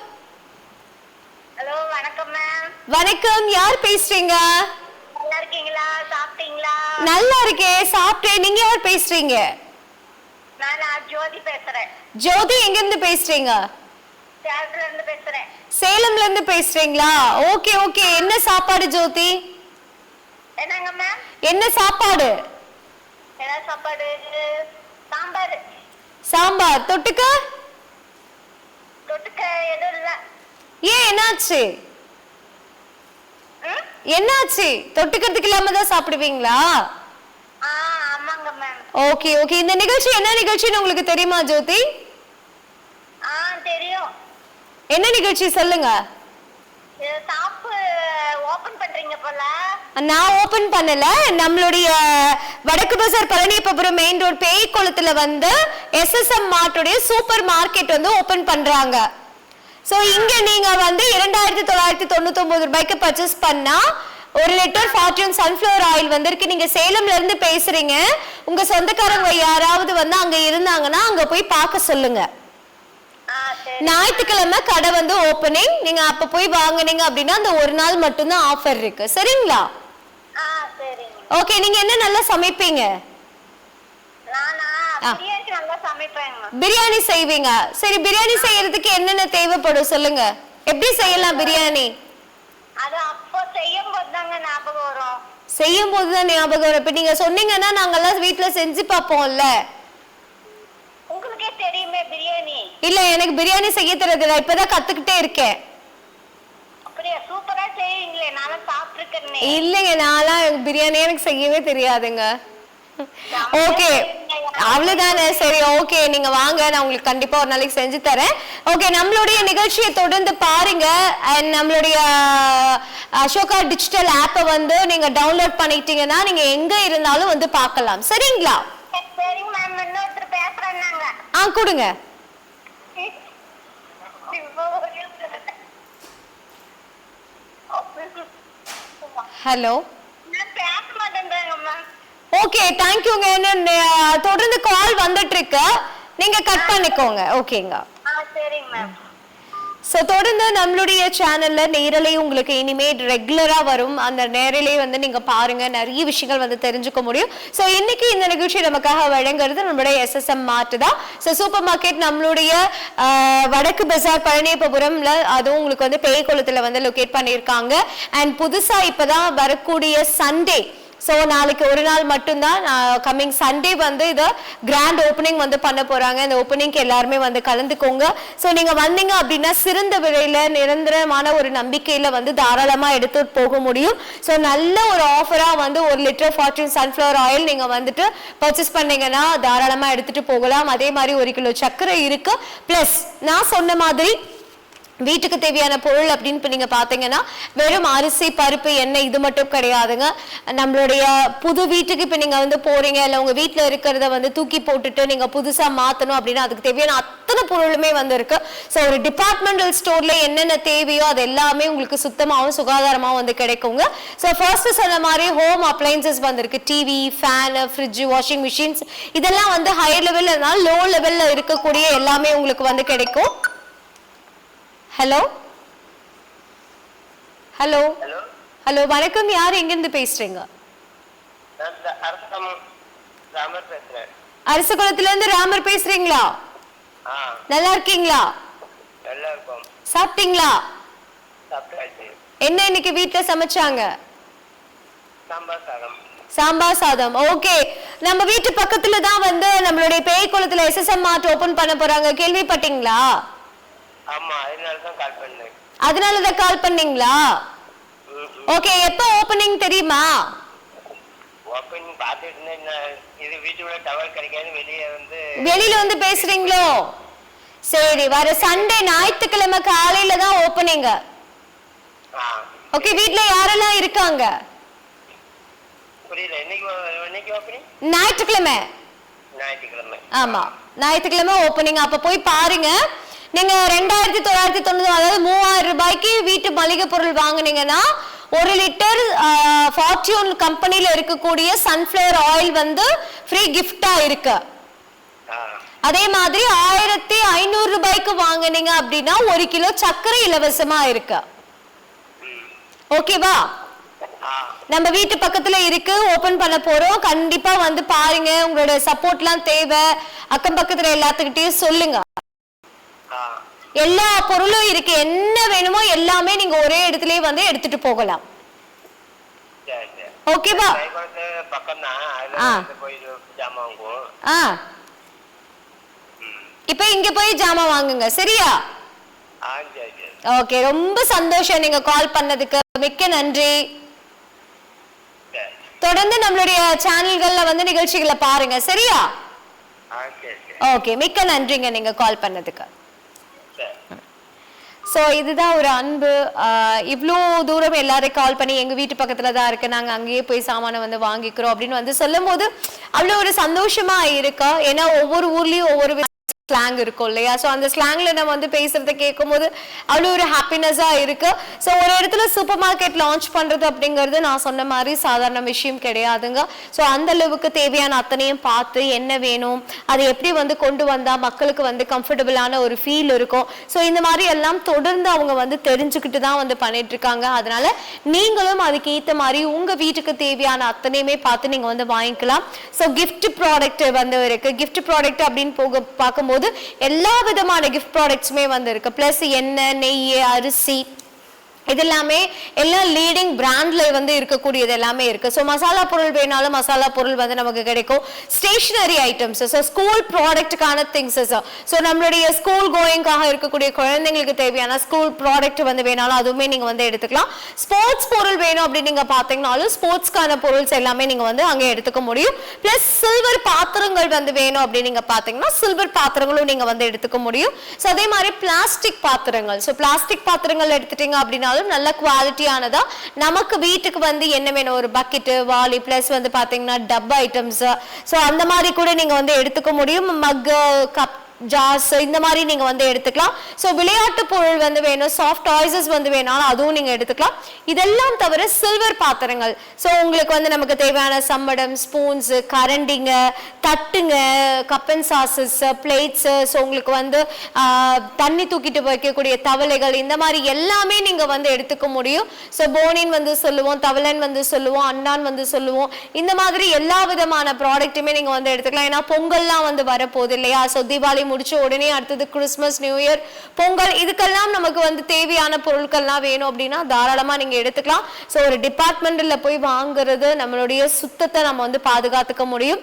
ஹலோ வணக்கம் மேம். வணக்கம், யார் பேசுறீங்க? நல்லா இருக்கீங்களா? சாப்பிட்டீங்களா? நல்லா இருக்கேன், சாப்பிட்டேன். நீங்க யார் பேசுறீங்க? நான் ஜோதி பேசுறேன். ஜோதி, எங்க இருந்து பேசுறீங்க? சேலத்துல இருந்து பேசுறேன். சேலம்ல இருந்து பேசுறீங்களா? Okay okay. என்ன சாப்பாடு ஜோதி? என்னங்க மேம்? என்ன சாப்பாடு? என்ன சாப்பாடு? சாம்பார். சாம்பார். தொட்டுக்க? தொட்டுக்க எதுவும் இல்ல. ஏன், என்னாச்சு? என்னாச்சு? தொட்டுக்கிறதுக்கு இல்லாம தான் சாப்பிடுவீங்களா? ஆமாங்க மேம். Okay okay. இந்த நிகழ்ச்சி என்ன நிகழ்ச்சின்னு உங்களுக்கு தெரியுமா ஜோதி? தெரியும். என்ன நிகழ்ச்சி சொல்லுங்க. ஷாப் ஓபன் பண்றீங்க போல. நான் ஓபன் பண்ணல. நம்மளுடைய வடக்கு பஜார் பழனியப்பபுரம் மெயின் ரோட் பேய்குளத்துல வந்து SSM மார்ட்டுடைய சூப்பர் மார்க்கெட் வந்து ஓபன் பண்றாங்க. சோ இங்க நீங்க வந்து 2999 ரூபாய்க்கு பர்ச்சேஸ் பண்ணா 1 லிட்டர் ஃபார்ச்சூன் சன்ஃப்ளவர் ஆயில் வந்திருக்கு. நீங்க சேலம்ல இருந்து பேசுறீங்க. உங்க சொந்தக்காரங்க யாராவது வந்து அங்க இருந்தாங்கன்னா அங்க போய் பார்க்க சொல்லுங்க. ஞாயிற்றுக்கிழமை கடை வந்து ஓபனிங். நீங்க அப்ப போய் வாங்குனீங்க அப்படின்னா அந்த ஒரு நாள் மட்டும்தான் ஆஃபர் இருக்கு. சரிங்களா? ஓகே. நீங்க என்ன நல்லா சமைப்பீங்க? பிரியாணி செய்வீங்க. சரி, பிரியாணி செய்யறதுக்கு என்னென்ன தேவைப்படும் சொல்லுங்க. எப்படி செய்யலாம் பிரியாணி? அது அப்போ செய்யும் போதுதான் ஞாபகம் வரும். இப்ப நீங்க சொன்னீங்கன்னா நாங்கெல்லாம் வீட்டுல செஞ்சு பார்ப்போம்ல. உங்களுக்கே தெரியுமே பிரியாணி. இல்ல, எனக்கு பிரியாணி செய்ய தெரியாது. இப்பதான் கத்துக்கிட்டே இருக்கேன். அப்படியே சூப்பரா செய்வீங்களே, நானும் சாப்பிட்டுருக்கேன். இல்லைங்க, நான்லாம் பிரியாணி எனக்கு செய்யவே தெரியாதுங்க. ஓகே, அவ்வளவுதானே. சரி, ஓகே, நீங்க வாங்க, நான் உங்களுக்கு கண்டிப்பா ஒரு நாளைக்கு செஞ்சு தரேன். ஓகே, நம்மளுடைய நிகழ்ச்சியை தொடர்ந்து பாருங்க. அண்ட் நம்மளுடைய அசோகா டிஜிட்டல் ஆப்பை வந்து நீங்க டவுன்லோட் பண்ணிட்டீங்கன்னா நீங்க எங்க இருந்தாலும் வந்து பார்க்கலாம். சரிங்களா? சரிங்க மேம். இன்னொருத்தர் பேசுறாங்க. கொடுங்க. ஹலோ. பேச மாட்டேன்றாங்க மேம். ஓகே, தேங்க்யூங்க. தொடர்ந்து கால் வந்துட்டு இருக்கு, நீங்க கட் பண்ணிக்கோங்க. ஓகேங்க. சரிங்க மேம். ஸோ தொடர்ந்து நம்மளுடைய சேனல்ல நேரலை உங்களுக்கு இனிமே ரெகுலரா வரும். அந்த நேரலை வந்து நீங்க பாருங்க, நிறைய விஷயங்கள் வந்து தெரிஞ்சுக்க முடியும். ஸோ இன்னைக்கு இந்த நிகழ்ச்சி நமக்காக வழங்குறது நம்மளுடைய SSM மார்ட் தான். ஸோ சூப்பர் மார்க்கெட் நம்மளுடைய வடக்கு பஜார் பழனியப்பபுரம்ல, அதுவும் உங்களுக்கு வந்து பேய்குளத்துல வந்து லொகேட் பண்ணியிருக்காங்க. அண்ட் புதுசா இப்பதான் வரக்கூடிய சண்டே, ஸோ நாளைக்கு ஒரு நாள் மட்டும்தான், கம்மிங் சண்டே வந்து இதை கிராண்ட் ஓப்பனிங் வந்து பண்ண போறாங்க. இந்த ஓப்பனிங்க்கு எல்லாருமே வந்து கலந்துக்கோங்க. ஸோ நீங்க வந்தீங்க அப்படின்னா சிறந்த விலையில நிரந்தரமான ஒரு நம்பிக்கையில வந்து தாராளமா எடுத்துட்டு போக முடியும். ஸோ நல்ல ஒரு ஆஃபரா வந்து 1 லிட்டர் ஃபார்ச்சூன் சன்ஃப்ளவர் ஆயில் நீங்க வந்துட்டு பர்ச்சேஸ் பண்ணீங்கன்னா தாராளமா எடுத்துட்டு போகலாம். அதே மாதிரி 1 கிலோ சர்க்கரை இருக்கு. பிளஸ் நான் சொன்ன மாதிரி வீட்டுக்கு தேவையான பொருள் அப்படின்னு இப்ப நீங்க பாத்தீங்கன்னா வெறும் அரிசி, பருப்பு, எண்ணெய் இது மட்டும் கிடையாதுங்க. நம்மளுடைய புது வீட்டுக்கு இப்ப நீங்க வந்து போறீங்க, இல்ல உங்க வீட்டுல இருக்கிறத வந்து தூக்கி போட்டுட்டு நீங்க புதுசா மாத்தணும் அப்படின்னா அதுக்கு தேவையான அத்தனை பொருளுமே வந்து இருக்கு. ஸோ ஒரு டிபார்ட்மெண்டல் ஸ்டோர்ல என்னென்ன தேவையோ அது எல்லாமே உங்களுக்கு சுத்தமாகவும் சுகாதாரமாகவும் வந்து கிடைக்குங்க. ஸோ ஃபர்ஸ்ட் சொன்ன மாதிரி ஹோம் அப்ளைன்சஸ் வந்திருக்கு. TV, fan, fridge, washing machines இதெல்லாம் வந்து ஹையர் லெவல்ல இருந்தாலும் லோ லெவல்ல இருக்கக்கூடிய எல்லாமே உங்களுக்கு வந்து கிடைக்கும். ஹலோ ஹலோ ஹலோ, வணக்கம். யார் எங்க இருந்து பேசுறீங்க? அரசகுளத்துல இருந்து ராமர் பேசுறீங்களா? நல்லா இருக்கீங்களா? சாப்பிட்டீங்களா? என்ன இன்னைக்கு வீட்டுல சமைச்சாங்க? சாம்பார் சாதம். ஓகே, நம்ம வீட்டு பக்கத்துல தான் வந்து நம்மளுடைய பேய்குளத்துல SSM மார்ட் ஓபன் பண்ண போறாங்க. கேள்விப்பட்டீங்களா? ஆமா, அதனாலதான் கால் பண்ணீங்களா? ஓகே, எப்ப ஓபனிங் தெரியுமா? ஓபனிங் பாத்துட்டு இது வீட்டுல டவர் கிடைக்காது, வெளியில வந்து பேசுறீங்களோ? சரி, வர சண்டே ஞாயிற்றுக்கிழமை காலையில தான் ஓபனிங். ஓகே, வீட்டுல யாரெல்லாம் இருக்காங்க? புரியல, இன்னைக்கு ஓபனிங் ஞாயிற்றுக்கிழமை. ஆமா, ஞாயிற்றுக்கிழமை ஓபனிங். அப்ப போய் பாருங்க. நீங்க 2990 அதாவது 3000 ரூபாய்க்கு வீட்டு மளிகை பொருள் வாங்குனீங்கன்னா 1 லிட்டர் ஃபார்ச்சூன் கம்பெனில இருக்கக்கூடிய சன்ஃபிளவர் ஆயில் வந்து ஃப்ரீ கிஃப்டா இருக்கு. அதே மாதிரி 1500 ரூபாய்க்கு வாங்குனீங்க அப்படின்னா 1 கிலோ சர்க்கரை இலவசமா இருக்கு. ஓகேவா? நம்ம வீட்டு பக்கத்துல இருக்கு, ஓபன் பண்ண போறோம். கண்டிப்பா வந்து பாருங்க, உங்களோட சப்போர்ட்லாம் தேவை. அக்கம் பக்கத்துல எல்லாத்துக்கிட்டையும் சொல்லுங்க. எல்லா பொருளும் இருக்கு, என்ன வேணுமோ எல்லாமே நீங்க ஒரே இடத்துலயே வந்து எடுத்துட்டு போகலாம். ஓகேவா? இப்ப இங்க போய் ஜாமான் வாங்குங்க, சரியா? ஓகே, ரொம்ப சந்தோஷம் நீங்க கால் பண்ணதுக்கு, மிக்க நன்றி. தொடர்ந்து நம்மளுடைய சேனல்கள்ல வந்து நிகழ்ச்சிகளை பாருங்க, சரியா? ஓகே, மிக்க நன்றிங்க நீங்க கால் பண்ணதுக்கு. ஸோ இதுதான் ஒரு அன்பு. இவ்வளோ தூரம் எல்லாரும் கால் பண்ணி எங்கள் வீட்டு பக்கத்தில் தான் இருக்கு, நாங்கள் அங்கேயே போய் சாமானை வந்து வாங்கிக்கிறோம் அப்படின்னு வந்து சொல்லும் போது அவ்வளோ ஒரு சந்தோஷமா இருக்கா. ஏன்னா ஒவ்வொரு ஊர்லேயும் ஒவ்வொரு ஸ்லாங் இருக்கும் இல்லையா? ஸோ அந்த ஸ்லாங்ல நம்ம வந்து பேசுறதை கேட்கும் போது அவ்வளோ ஒரு ஹாப்பினஸா இருக்கு. ஸோ ஒரு இடத்துல சூப்பர் மார்க்கெட் லான்ச் பண்றது அப்படிங்கிறது நான் சொன்ன மாதிரி சாதாரண விஷயம் கிடையாதுங்க. ஸோ அந்த அளவுக்கு தேவையான அத்தனையும் பார்த்து என்ன வேணும், அதை எப்படி வந்து கொண்டு வந்தா மக்களுக்கு வந்து கம்ஃபர்டபுளான ஒரு ஃபீல் இருக்கும். ஸோ இந்த மாதிரி எல்லாம் தொடர்ந்து அவங்க வந்து தெரிஞ்சுக்கிட்டு தான் வந்து பண்ணிட்டு இருக்காங்க. அதனால நீங்களும் அதுக்கு ஏற்ற மாதிரி உங்க வீட்டுக்கு தேவையான அத்தனையுமே பார்த்து நீங்க வந்து வாங்கிக்கலாம். ஸோ கிஃப்ட் ப்ராடக்ட் வந்து இருக்கு. கிஃப்ட் ப்ராடக்ட் அப்படின்னு பார்க்கும்போது எல்லா விதமான கிஃப்ட் ப்ராடக்ட்ஸுமே வந்து இருக்கு. பிளஸ் எண்ணெய், நெய், அரிசி, இதெல்லாமே எல்லா லீடிங் பிராண்ட்ல வந்து இருக்கக்கூடியது எல்லாமே இருக்கு. ஸோ மசாலா பொருள் வேணாலும் மசாலா பொருள் வந்து நமக்கு கிடைக்கும். ஸ்டேஷனரி ஐட்டம்ஸ், ஸோ ஸ்கூல் ப்ராடக்ட்டுக்கான திங்ஸ், ஸோ நம்மளுடைய ஸ்கூல் கோயிங்காக இருக்கக்கூடிய குழந்தைங்களுக்கு தேவையான ஸ்கூல் ப்ராடக்ட் வந்து வேணாலும் அதுவுமே நீங்க வந்து எடுத்துக்கலாம். ஸ்போர்ட்ஸ் பொருள் வேணும் அப்படின்னு நீங்க பாத்தீங்கன்னாலும் ஸ்போர்ட்ஸ்க்கான பொருள்ஸ் எல்லாமே நீங்க வந்து அங்கே எடுத்துக்க முடியும். பிளஸ் சில்வர் பாத்திரங்கள் வந்து வேணும் அப்படின்னு நீங்க பாத்தீங்கன்னா சில்வர் பாத்திரங்களும் நீங்க வந்து எடுத்துக்க முடியும். ஸோ அதே மாதிரி பிளாஸ்டிக் பாத்திரங்கள், ஸோ பிளாஸ்டிக் பாத்திரங்கள் எடுத்துட்டீங்க அப்படின்னா நல்ல குவாலிட்டியானதா நமக்கு வீட்டுக்கு வந்து என்ன வேணும், ஒரு பக்கெட், வாளி, பிளஸ் வந்து பாத்தீங்கன்னா டப் ஐட்டம்ஸ், சோ அந்த மாதிரி கூட நீங்க வந்து எடுத்துக்க முடியும். மக், கப், ஜார்ஸ், இந்த மாதிரி நீங்க வந்து எடுத்துக்கலாம். ஸோ விளையாட்டு பொருள் வந்து வேணும், சாஃப்ட் டாய்ஸஸ் வந்து வேணாலும் அதுவும் நீங்க எடுத்துக்கலாம். இதெல்லாம் தவிர சில்வர் பாத்திரங்கள், ஸோ உங்களுக்கு வந்து நமக்கு தேவையான சம்படம், ஸ்பூன்ஸ், கரண்டிங்க, தட்டுங்க, கப் அண்ட் சாசஸ், பிளேட்ஸ், ஸோ உங்களுக்கு வந்து தண்ணி தூக்கிட்டு வைக்கக்கூடிய தவளைகள், இந்த மாதிரி எல்லாமே நீங்க வந்து எடுத்துக்க முடியும். ஸோ போனின் வந்து சொல்லுவோம், தவளன் வந்து சொல்லுவோம், அண்டான் வந்து சொல்லுவோம். இந்த மாதிரி எல்லா விதமான ப்ராடக்ட்டுமே நீங்க வந்து எடுத்துக்கலாம். ஏன்னா பொங்கல்லாம் வந்து வரப்போகுது இல்லையா? ஸோ தீபாவளி முடிச்ச உடனே அடுத்தது கிறிஸ்மஸ், நியூ இயர், பொங்கல், இதுக்கெல்லாம் நமக்கு வந்து தேவையான பொருட்கள்லாம் வேணும் அப்படின்னா தாராளமா நீங்க எடுத்துக்கலாம். ஸோ ஒரு டிபார்ட்மெண்ட்ல போய் வாங்குறது நம்மளுடைய சுத்தத்தை நம்ம வந்து பாதுகாத்துக்க முடியும்.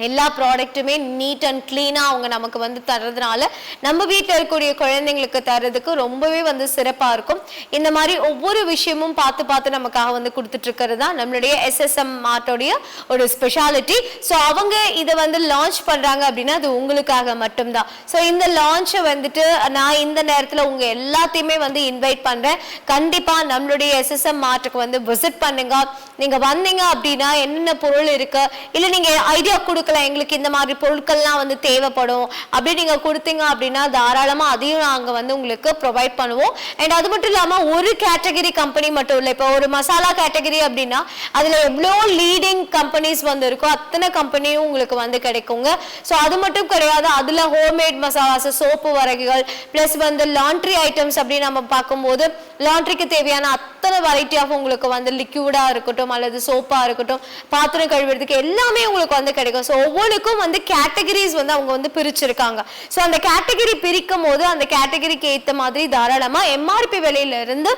எல்லா ப்ராடக்ட்டுமே நீட் அண்ட் கிளீனா அவங்க நமக்கு வந்து தர்றதுனால நம்ம வீட்டில் இருக்கக்கூடிய குழந்தைங்களுக்கு தர்றதுக்கு ரொம்பவே வந்து சிறப்பா இருக்கும். இந்த மாதிரி ஒவ்வொரு விஷயமும் பார்த்து பார்த்து நமக்காக வந்து கொடுத்துட்டு இருக்கிறது தான் நம்மளுடைய SSM மார்ட்டோடைய ஒரு ஸ்பெஷாலிட்டி. ஸோ அவங்க இதை வந்து லான்ச் பண்றாங்க அப்படின்னா அது உங்களுக்காக மட்டும்தான். ஸோ இந்த லான்ச்சை வந்துட்டு நான் இந்த நேரத்தில் உங்க எல்லாத்தையுமே வந்து இன்வைட் பண்றேன். கண்டிப்பா நம்மளுடைய SSM மார்ட்டுக்கு வந்து விசிட் பண்ணுங்க. நீங்க வந்தீங்க அப்படின்னா என்னென்ன பொருள் இருக்கு, இல்லை நீங்க ஐடியா கொடுக்கலாம், எங்களுக்கு இந்த மாதிரி பொருட்கள்லாம் வந்து தேவைப்படும் அப்படி நீங்க கொடுத்தீங்க அப்படின்னா தாராளமா அதையும் நாங்க வந்து உங்களுக்கு ப்ரொவைட் பண்ணுவோம். அண்ட் அது மட்டும் இல்லாம ஒரு கேட்டகரி கம்பெனி மட்டும் இல்லை, இப்போ ஒரு மசாலா கேட்டகரி அப்படின்னா அதுல எவ்வளோ லீடிங் கம்பெனிஸ் வந்து இருக்கோ அத்தனை கம்பெனியும் உங்களுக்கு வந்து கிடைக்குங்க. ஸோ அது மட்டும் கிடையாது, அதுல ஹோம்மேட் மசாலாஸ், சோப்பு வகைகள், பிளஸ் வந்து லாண்ட்ரி ஐட்டம்ஸ் அப்படின்னு நம்ம பார்க்கும்போது லாண்ட்ரிக்கு தேவையான அத்தனை வெரைட்டி ஆஃப் உங்களுக்கு வந்து லிக்யூடா இருக்கட்டும் அல்லது சோப்பா இருக்கட்டும், பாத்திரம் கழுவுறதுக்கு எல்லாமே உங்களுக்கு வந்து கிடைக்கும். ஸோ ஒவ்வொன்றுக்கும் வந்து கேட்டகரிஸ் வந்து அவங்க வந்து பிரிச்சிருக்காங்க. ஸோ அந்த கேட்டகரி பிரிக்கும் போது அந்த கேட்டகரிக்கு ஏற்ற மாதிரி தாராளமா MRP விலையில இருந்து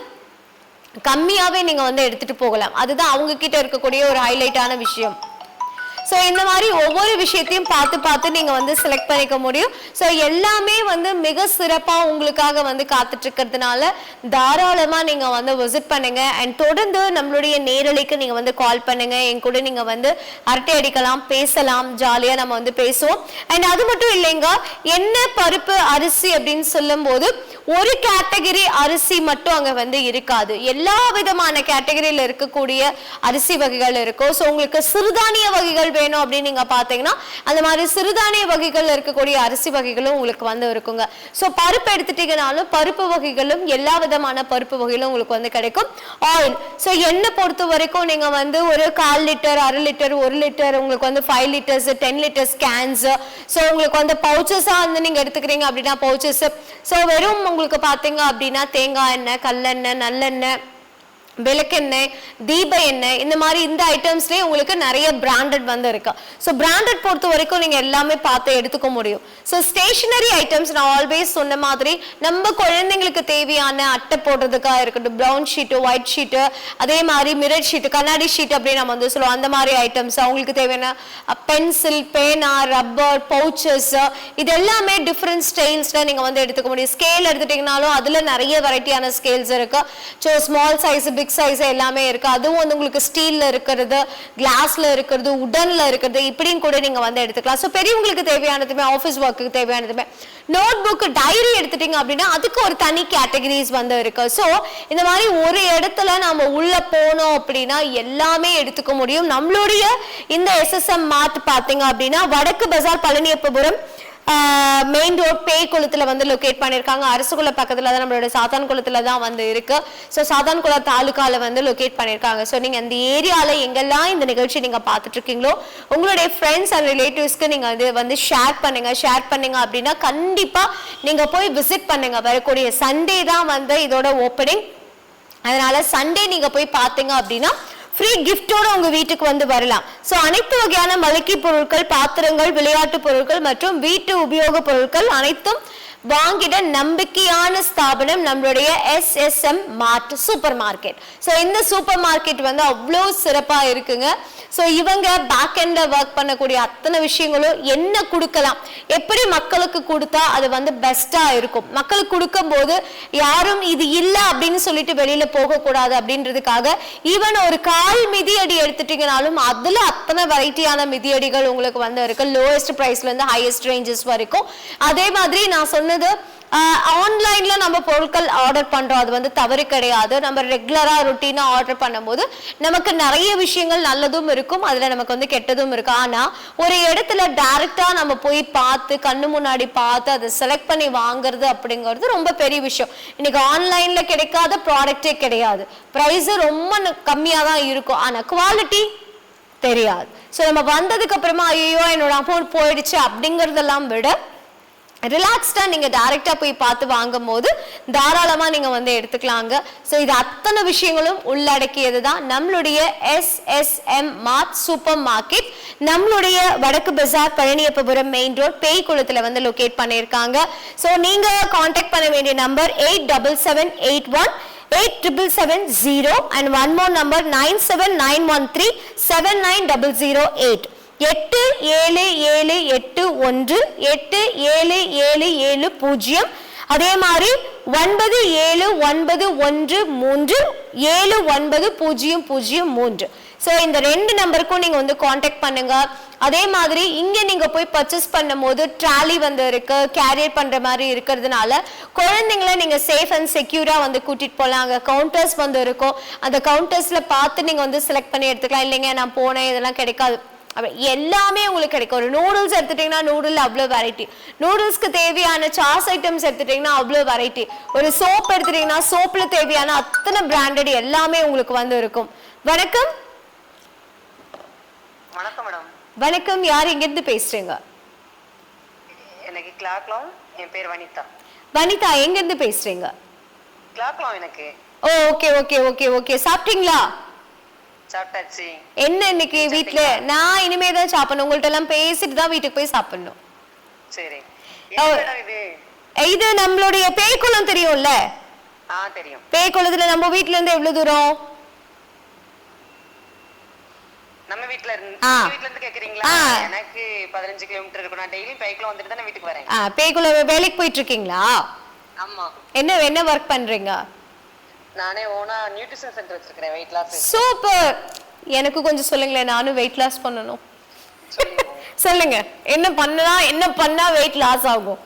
கம்மியாவே நீங்க வந்து எடுத்துட்டு போகலாம். அதுதான் அவங்க கிட்ட இருக்கக்கூடிய ஒரு ஹைலைட்டான விஷயம். ஸோ இந்த மாதிரி ஒவ்வொரு விஷயத்தையும் பார்த்து பார்த்து நீங்க வந்து செலக்ட் பண்ணிக்க முடியும். ஸோ எல்லாமே வந்து மிக சிறப்பா உங்களுக்காக வந்து காத்துட்டு இருக்கிறதுனால தாராளமா நீங்க வந்து விசிட் பண்ணுங்க. அண்ட் தொடர்ந்து நம்மளுடைய நேரலைக்கு நீங்க வந்து கால் பண்ணுங்க, என் கூட நீங்க வந்து அரட்டை அடிக்கலாம், பேசலாம், ஜாலியா நம்ம வந்து பேசுவோம். அண்ட் அது மட்டும் இல்லைங்க, எண்ணெய், பருப்பு, அரிசி அப்படின்னு சொல்லும் போது ஒரு கேட்டகரி அரிசி மட்டும் அங்க வந்து இருக்காது. எல்லா விதமான கேட்டகரியில இருக்கக்கூடிய அரிசி வகைகள் இருக்கும். ஸோ உங்களுக்கு சிறுதானிய வகைகள் வேணும் அப்படின்னு நீங்க பாத்தீங்கன்னா அந்த மாதிரி சிறுதானிய வகைகள் இருக்கக்கூடிய அரிசி வகைகளும் உங்களுக்கு வந்து இருக்குங்க. ஸோ பருப்பு எடுத்துட்டீங்கனாலும் பருப்பு வகைகளும் எல்லா விதமான பருப்பு வகைகளும் உங்களுக்கு வந்து கிடைக்கும். ஆயில், ஸோ எண்ணெய் பொறுத்த வரைக்கும் நீங்க வந்து ஒரு 1/4 லிட்டர், 1/2 லிட்டர், 1 லிட்டர், உங்களுக்கு வந்து 5 லிட்டர்ஸ், 10 லிட்டர்ஸ் கேன்ஸ், ஸோ உங்களுக்கு வந்து பவுச்சஸா வந்து நீங்க எடுத்துக்கிறீங்க அப்படின்னா பவுச்சஸ். ஸோ வெறும் உங்களுக்கு பாத்தீங்க அப்படின்னா தேங்காய் எண்ணெய், கல்லெண்ணெய், நல்லெண்ணெய், விளக்கெண்ணெய், தீப எண்ணெய், இந்த மாதிரி இந்த ஐட்டம்ஸ்லயே உங்களுக்கு நிறைய பிராண்டட் வந்து இருக்கு. ஸோ பிராண்டட் பொறுத்த வரைக்கும் நீங்க எல்லாமே பார்த்து எடுத்துக்க முடியும். ஸோ ஸ்டேஷனரி ஐட்டம்ஸ் நான் ஆல்வேஸ் சொன்ன மாதிரி நம்ம குழந்தைங்களுக்கு தேவையான அட்டை போடுறதுக்காக இருக்கட்டும், ப்ரௌன் ஷீட்டு, ஒயிட் ஷீட்டு, அதே மாதிரி மிரர் ஷீட்டு, கண்ணாடி ஷீட் அப்படின்னு நம்ம வந்து சொல்லுவோம். அந்த மாதிரி ஐட்டம்ஸ் அவங்களுக்கு தேவையான பென்சில், பேனா, ரப்பர், பவுச்சஸ், இது எல்லாமே டிஃப்ரெண்ட் ஸ்டைல்ஸ்ல நீங்க வந்து எடுத்துக்க முடியும். ஸ்கேல் எடுத்துட்டீங்கனாலும் அதுல நிறைய வெரைட்டியான ஸ்கேல்ஸ் இருக்கு. So small size, big size எல்லாமே இருக்கு. அதுவும் வந்து உங்களுக்கு ஸ்டீல்ல இருக்கிறது, கிளாஸ்ல இருக்கிறது, உடன்ல இருக்கிறது, இப்படின்னு கூட நீங்க வந்து எடுத்துக்கலாம். ஸோ பெரியவங்களுக்கு தேவையானதுமே, ஆஃபீஸ் ஒர்க்குக்கு தேவையானதுமே, நோட் புக், டைரி எடுத்துட்டீங்க அப்படின்னா அதுக்கு ஒரு தனி கேட்டகரிஸ் வந்து இருக்கு. ஸோ இந்த மாதிரி ஒரு இடத்துல நம்ம உள்ள போனோம் அப்படின்னா எல்லாமே எடுத்துக்க முடியும். நம்மளுடைய இந்த SSM மார்ட் பாத்தீங்க அப்படின்னா வடக்கு பஜார், பழனியப்பபுரம் மெயின் ரோட், பேய்குளத்துல வந்து லொகேட் பண்ணிருக்காங்க. அரசுகுள பக்கத்துல தான் நம்மளோட சாத்தான்குளத்துல தான் வந்து இருக்கு. ஸோ சாத்தான்குளம் தாலுகால வந்து லொகேட் பண்ணிருக்காங்க. ஸோ நீங்க அந்த ஏரியால எங்கெல்லாம் இந்த நிகழ்ச்சி நீங்க பார்த்துட்டு இருக்கீங்களோ உங்களுடைய ஃப்ரெண்ட்ஸ் அண்ட் ரிலேட்டிவ்ஸ்க்கு நீங்க அது வந்து ஷேர் பண்ணீங்க அப்படின்னா கண்டிப்பா நீங்க போய் விசிட் பண்ணுங்க. வரக்கூடிய சண்டே தான் வந்து இதோட ஓப்பனிங். அதனால சண்டே நீங்க போய் பார்த்தீங்க அப்படின்னா ஃப்ரீ கிஃப்டோட உங்க வீட்டுக்கு வந்து வரலாம். ஸோ அனைத்து வகையான மளிகை பொருட்கள், பாத்திரங்கள், விளையாட்டு பொருட்கள் மற்றும் வீட்டு உபயோக பொருட்கள் அனைத்தும் வாங்கிட நம்பிக்கையான ஸ்தாபனம் நம்மளுடைய SSM மார்ட் சூப்பர் மார்க்கெட். ஸோ இந்த சூப்பர் மார்க்கெட் வந்து அவ்வளோ சிறப்பா இருக்குங்க. ஸோ இவங்க பேக் எண்ட்ல ஒர்க் பண்ணக்கூடிய அத்தனை விஷயங்களும் என்ன கொடுக்கலாம், எப்படி மக்களுக்கு கொடுத்தா அது வந்து பெஸ்டா இருக்கும், மக்களுக்கு கொடுக்கும் போது யாரும் இது இல்லை அப்படின்னு சொல்லிட்டு வெளியில போகக்கூடாது அப்படின்றதுக்காக ஈவன் ஒரு 1/4 மிதியடி எடுத்துட்டீங்கனாலும் அதுல அத்தனை வெரைட்டியான மிதியடிகள் உங்களுக்கு வந்து இருக்கு. லோயஸ்ட் பிரைஸ்ல இருந்து ஹையஸ்ட் ரேஞ்சஸ் வரைக்கும். அதே மாதிரி நான் சொன்னது ஆன்லைன்ல நம்ம பொருட்கள் ஆர்டர் பண்றோம், அது வந்து தவறு கிடையாது. நம்ம ரெகுலரா ரொட்டீனா ஆர்டர் பண்ணும்போது நமக்கு நிறைய விஷயங்கள் நல்லதும் இருக்கும், அதுல நமக்கு வந்து கெட்டதும் இருக்கு. ஆனா ஒரு இடத்துல டைரக்டா நம்ம போய் பார்த்து கண்ணு முன்னாடி பார்த்து அதை செலக்ட் பண்ணி வாங்குறது அப்படிங்கிறது ரொம்ப பெரிய விஷயம். இன்னைக்கு ஆன்லைன்ல கிடைக்காத ப்ராடக்டே கிடையாது. பிரைஸ் ரொம்ப கம்மியா தான் இருக்கும், ஆனா குவாலிட்டி தெரியாது. ஸோ நம்ம வந்ததுக்கு அப்புறமா ஐயோ என்னோட அமௌண்ட் போயிடுச்சு அப்படிங்கறதெல்லாம் விட ரிலாக்ஸ்டா நீங்க டைரக்டா போய் பார்த்து வாங்கும் போது தாராளமா நீங்க வந்து எடுத்துக்கலாங்க. ஸோ இது அத்தனை விஷயங்களும் உள்ளடக்கியது தான் நம்மளுடைய SSM மார்ட் சூப்பர் மார்க்கெட். நம்மளுடைய வடக்கு பஜார், பழனியப்பபுரம் மெயின் ரோட், பேய்குளத்துல வந்து லொகேட் பண்ணியிருக்காங்க. ஸோ நீங்க கான்டாக்ட் பண்ண வேண்டிய number 8778177770 and one more number 97913790008. 8778187770. அதே மாதிரி 9791379003. ஸோ இந்த 2 நம்பருக்கும் நீங்க வந்து கான்டாக்ட் பண்ணுங்க. அதே மாதிரி இங்க நீங்க போய் பர்ச்சேஸ் பண்ணும்போது ட்ராலி வந்து இருக்கு, கேரியர் பண்ற மாதிரி இருக்கிறதுனால குழந்தைங்களை நீங்க சேஃப் அண்ட் செக்யூரா வந்து கூட்டிட்டு போலாம். அங்க கவுண்டர்ஸ் வந்து இருக்கும், அந்த கவுண்டர்ஸ்ல பார்த்து நீங்க வந்து செலக்ட் பண்ணி எடுத்துக்கலாம். இல்லைங்க நான் போனேன் இதெல்லாம் கிடைக்காது, எல்லாமே உங்களுக்கு கிடைக்கும். ஒரு நூடுல்ஸ் எடுத்துட்டீங்கன்னா நூடுல்ல அவ்வளோ வெரைட்டி, நூடுல்ஸ்க்கு தேவையான சாஸ் ஐட்டம்ஸ் எடுத்துட்டீங்கன்னா அவ்வளோ வெரைட்டி, ஒரு சோப் எடுத்துட்டீங்கன்னா சோப்ல தேவையான அத்தனை பிராண்டட் எல்லாமே உங்களுக்கு வந்து இருக்கும். வணக்கம். வணக்கம் மேடம். வணக்கம், யார் எங்க இருந்து பேசுறீங்க? எனக்கு கிளாக்லாம், என் பேர் வனிதா. வனிதா எங்க இருந்து பேசுறீங்க? கிளாக்லாம் எனக்கு. ஓ ஓகே ஓகே ஓகே ஓகே. சாப்பிட்டீங்களா? சாப்பிட்டாச்சு. என்ன இன்னைக்கு வீட்ல? நான் இனிமே தான் சாப்பிடணும், உங்கள்ட்ட எல்லாம் பேசிட்டு தான் வீட்டுக்கு போய் சாப்பிடணும். சரி. இது நம்மளுடைய பேய்குளம் தெரியும்ல? தெரியும். பேய்குளத்துல நம்ம வீட்ல இருந்து எவ்வளவு தூரம்? நம்ம வீட்ல இருந்து கேக்குறீங்களா? எனக்கு 15 கிலோமீட்டர் இருக்கும். நான் டெய்லி பைக்ல வந்துட்டு தான் வீட்டுக்கு வரேன். பேய்குளம் வேலைக்கு போயிட்டு இருக்கீங்களா? ஆமா. என்ன ஒர்க் பண்றீங்க? நானே ஓனா நியூட்ரிஷன் சென்டர் வச்சிருக்கேன், வெயிட் லாஸ். சூப்பர். எனக்கு கொஞ்சம் சொல்லுங்களேன், நானும் வெயிட் லாஸ் பண்ணனும். சொல்லுங்க, என்ன பண்ணா வெயிட் லாஸ் ஆகும்?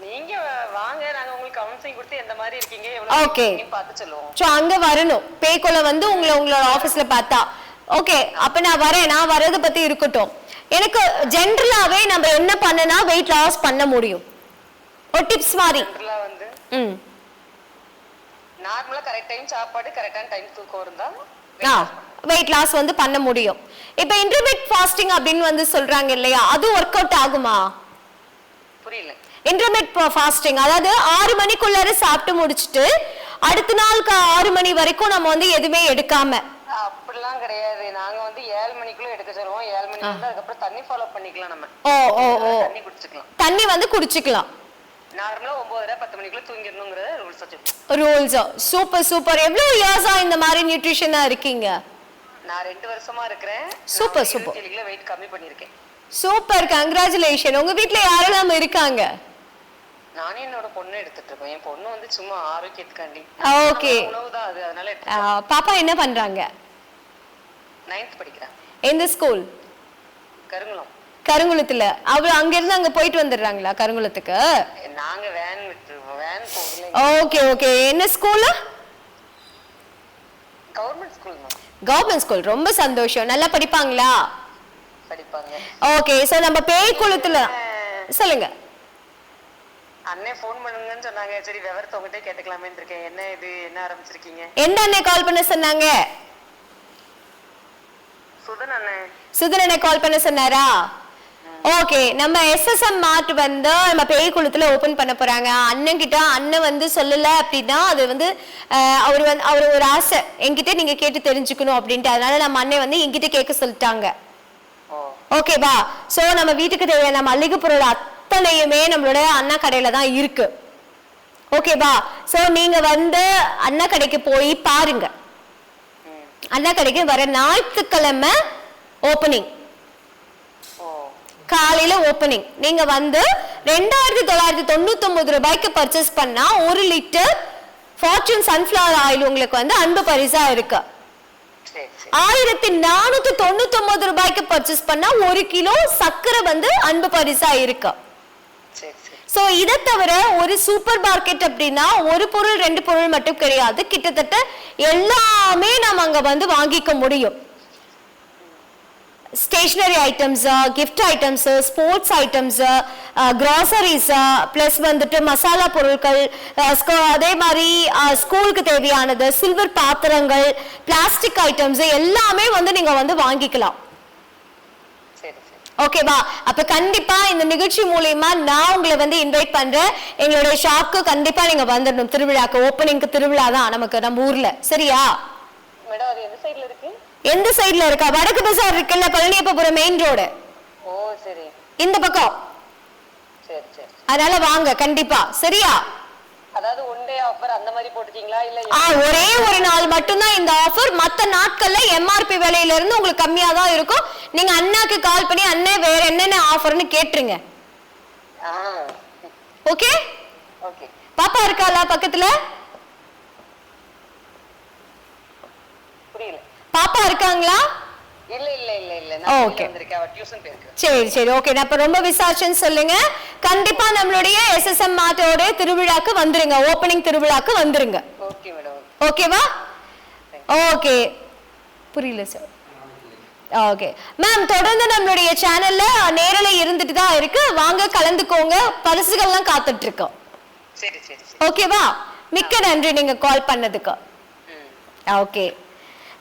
நீங்க வாங்க, நாங்க உங்களுக்கு கவுன்சிலிங் கொடுத்து எந்த மாதிரி இருக்கீங்க எவ்வளவு பார்த்து சொல்லுவோம். சோ அங்க வரணும். பேய்குளம் வந்து உங்களோட ஆபீஸ்ல பார்த்தா ஓகே, அப்ப நான் வரதை பத்தி இருக்கட்டும். எனக்கு ஜென்ரலாவே நம்ம என்ன பண்ணனா வெயிட் லாஸ் பண்ண முடியும்? ஒரு டிப்ஸ் மாதிரி. ஜென்ரலா வந்து நார்மலா கரெக்ட் டைம் சாப்பாடு, கரெக்டான டைம் தூக்கம் இருந்தா வெயிட் லாஸ் வந்து பண்ண முடியும். இப்ப இன்டர்மிட் ஃபாஸ்டிங் அப்படின்னு வந்து சொல்றாங்க இல்லையா, அது ஒர்க் அவுட் ஆகுமா? புரியல. இன்டர்மிட் ஃபாஸ்டிங் அதாவது 6 மணிக்குள்ளார சாப்பிட்டு முடிச்சிட்டு அடுத்த நாள் 6 மணி வரைக்கும் நம்ம வந்து எதுவுமே எடுக்காம. அப்படிலாம் கிடையாது. நாங்க வந்து 7 மணிக்குள்ள எடுக்க சொல்லுவோம். 7 மணிக்கு வந்து அதுக்கப்புறம் தண்ணி ஃபாலோ பண்ணிக்கலாம். நம்ம தண்ணி குடிச்சுக்கலாம். தண்ணி வந்து குடிச்சுக்கலாம். நார்மலா 9:30 10 மணிக்குள்ள தூங்கிடணும்ங்கறது ரூல்ஸ் வச்சிருக்கோம். ரூல்ஸ். Super super. எவ்வளவு இயர்ஸா இந்த மாதிரி நியூட்ரிஷனா இருக்கீங்க? நான் 2 வருஷமா இருக்கேன். Super super. 20 கிலோ வெயிட் கம்மி பண்ணிருக்கேன். Super, congratulation. உங்க வீட்ல யாரெல்லாம் இருக்காங்க? நானே என்னோட பொண்ணு எடுத்துட்டு இருக்கேன். என் பொண்ணு வந்து சும்மா ஆரோக்கியத்துக்காண்டி. ஓகே. உணவுதான் அது, அதனால பாப்பா என்ன பண்றாங்க? 9th படிக்கிறா. எந்த ஸ்கூல்? கருங்குளம். கருங்குளத்துல. அவ அங்க இருந்து அங்க போயிட்டு வந்துடுறாங்களா கருங்குளத்துக்கு? நாங்க வேன் போகல. Okay okay. என்ன school? Government school. Government school. ரொம்ப சந்தோஷம். நல்லா படிப்பாங்களா? படிப்பாங்க. ஓகே. சோ நம்ம பேய் குளத்துல சொல்லுங்க. அண்ணே ஃபோன் பண்ணுங்கன்னு சொன்னாங்க. சரி விவரத்தை உங்ககிட்ட கேட்டுக்கலாமேன்னு இருக்கேன். என்ன இது, என்ன ஆரம்பிச்சிருக்கீங்க? எந்த அண்ணே கால் பண்ண சொன்னாங்க? சுதன் அண்ணே. சுதன் அண்ணே கால் பண்ண சொன்னாரா? ஓகே. நம்ம SSM மார்ட் வந்து நம்ம பேய் குளத்துல ஓபன் பண்ண போறாங்க. அண்ணன் கிட்ட அண்ணன் வந்து சொல்லல அப்படின்னா அது வந்து அவர் ஒரு ஆசை என்கிட்ட நீங்க கேட்டு தெரிஞ்சுக்கணும் அப்படின்ட்டு, அதனால நம்ம அண்ணன் வந்து என்கிட்ட கேட்க சொல்லிட்டாங்க. ஓகேவா? சோ நம்ம வீட்டுக்கு தேவையான மளிகை பொருள் அத்தனையுமே நம்மளோட அண்ணா கடையில தான் இருக்கு. ஓகேவா? சோ நீங்க வந்து அண்ணா கடைக்கு போய் பாருங்க. அண்ணா கடைக்கு வர ஞாயிற்றுக்கிழமை ஓபனிங், காலையில ஓபனிங். நீங்க வந்து 2999 ரூபாய்க்கு பர்ச்சேஸ் பண்ணா 1 லிட்டர் ஃபார்ச்சூன் சன்ஃபிளவர் ஆயில் உங்களுக்கு வந்து அன்பு பரிசா இருக்கு. 1499 ரூபாய்க்கு பர்ச்சேஸ் பண்ணா 1 கிலோ சக்கரை வந்து அன்பு பரிசா இருக்கு. சோ இதை தவிர ஒரு சூப்பர் மார்க்கெட் அப்படின்னா ஒரு பொருள் 2 பொருள் மட்டும் கிடையாது, கிட்டத்தட்ட எல்லாமே நம்ம அங்க வந்து வாங்கிக்க முடியும். Stationery items, gift items, sports items, groceries, plus வந்துட்டு மசாலா பொருட்கள், அதே மாதிரி ஸ்கூலுக்கு தேவையானது, சில்வர் பாத்திரங்கள், பிளாஸ்டிக் ஐட்டம்ஸ் எல்லாமே வந்து நீங்க வந்து வாங்கிக்கலாம். ஓகேவா? அப்ப கண்டிப்பா இந்த நிகழ்ச்சி மூலமா நான் உங்களை வந்து இன்வைட் பண்றேன். எங்களுடைய ஷாப்க்கு கண்டிப்பா நீங்க வந்துடணும். திருவிழாக்கு, ஓப்பனிங்க்கு திருவிழா தான் நமக்கு நம்ம ஊர்ல. சரியா மேடம்? அது எந்த சைடுல இருக்கு? எந்த சைடுல இருக்கா? வடக்கு பசார் இருக்குல்ல, பழனியப்பபுரம் மெயின் ரோடு. ஓ சரி. இந்த பக்கம். சரி சரி. அதனால வாங்க கண்டிப்பா. சரியா? அதாவது ஒன் டே ஆஃபர் அந்த மாதிரி போட்டுட்டீங்களா இல்ல? ஒரே ஒரு நாள் மட்டும் தான் இந்த ஆஃபர். மத்த நாட்கள்ல MRP விலையில இருந்து உங்களுக்கு கம்மியா தான் இருக்கும். நீங்க அண்ணாக்கு கால் பண்ணி அண்ணே வேற என்னென்ன ஆஃபர்னு கேட்டுருங்க. Okay okay. பாப்பா இருக்காளா பக்கத்துல? புரியல. பாப்பா இருக்காங்களா? இல்ல இல்ல இல்ல இல்ல, நான் வந்திருக்கேன். அவ டியூஷன் போயிருக்கு. சரி சரி. ஓகே. நான் இப்ப ரொம்ப விசாரிச்சுன்னு சொல்லுங்க. கண்டிப்பா நம்மளுடைய SSM மார்ட்டோட திருவிழாக்கு வந்துருங்க. ஓபனிங் திருவிழாக்கு வந்துருங்க. Okay madam. ஓகேவா? ஓகே. புரியல சார். ஓகே மேம், தொடர்ந்து நம்மளுடைய சேனல்ல நேரலை இருந்துட்டு தான் இருக்கு. வாங்க கலந்துக்கோங்க. பரிசுகள்லாம் காத்துட்டு இருக்கோம். சரி சரி. ஓகேவா? மிக்க நன்றி நீங்க கால் பண்ணதுக்கு. ஓகே,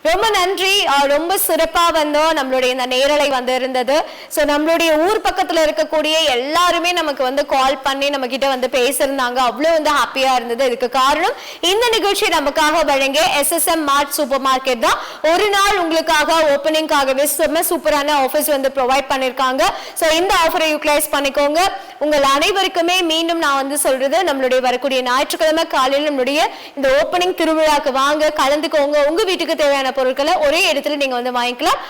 ரொம்ப நன்றி. ரொம்ப சிறப்பா வந்தோம். நம்மளுடைய இந்த நேரலை வந்து இருந்தது. ஸோ நம்மளுடைய ஊர் பக்கத்துல இருக்கக்கூடிய எல்லாருமே நமக்கு வந்து கால் பண்ணி நம்ம கிட்ட வந்து பேசியிருந்தாங்க. அவ்வளோ வந்து ஹாப்பியா இருந்தது. இதுக்கு காரணம் இந்த நிகழ்ச்சி நமக்காக வழங்கிய SSM மார்ட் சூப்பர் மார்க்கெட் தான். ஒரு நாள் உங்களுக்காக ஓப்பனிங்காகவே சூப்பரான ஆஃபர்ஸ் வந்து ப்ரொவைட் பண்ணியிருக்காங்க. ஸோ இந்த ஆஃபரை யூட்டிலைஸ் பண்ணிக்கோங்க. உங்கள் அனைவருக்குமே மீண்டும் நான் வந்து சொல்றது, நம்மளுடைய வரக்கூடிய ஞாயிற்றுக்கிழமை காலையில் நம்மளுடைய இந்த ஓப்பனிங் திருவிழாக்கு வாங்க, கலந்துக்கோங்க. உங்க வீட்டுக்கு தேவையான பொருட்களை ஒரே இடத்துல நீங்க வந்து வாங்கிக்கலாம்.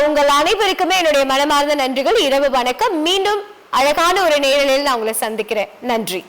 உங்கள் அனைவருக்குமே என்னுடைய மனமார்ந்த நன்றிகள். இரவு வணக்கம். மீண்டும் அழகான ஒரு நேரலையில் நான் உங்களை சந்திக்கிறேன். நன்றி.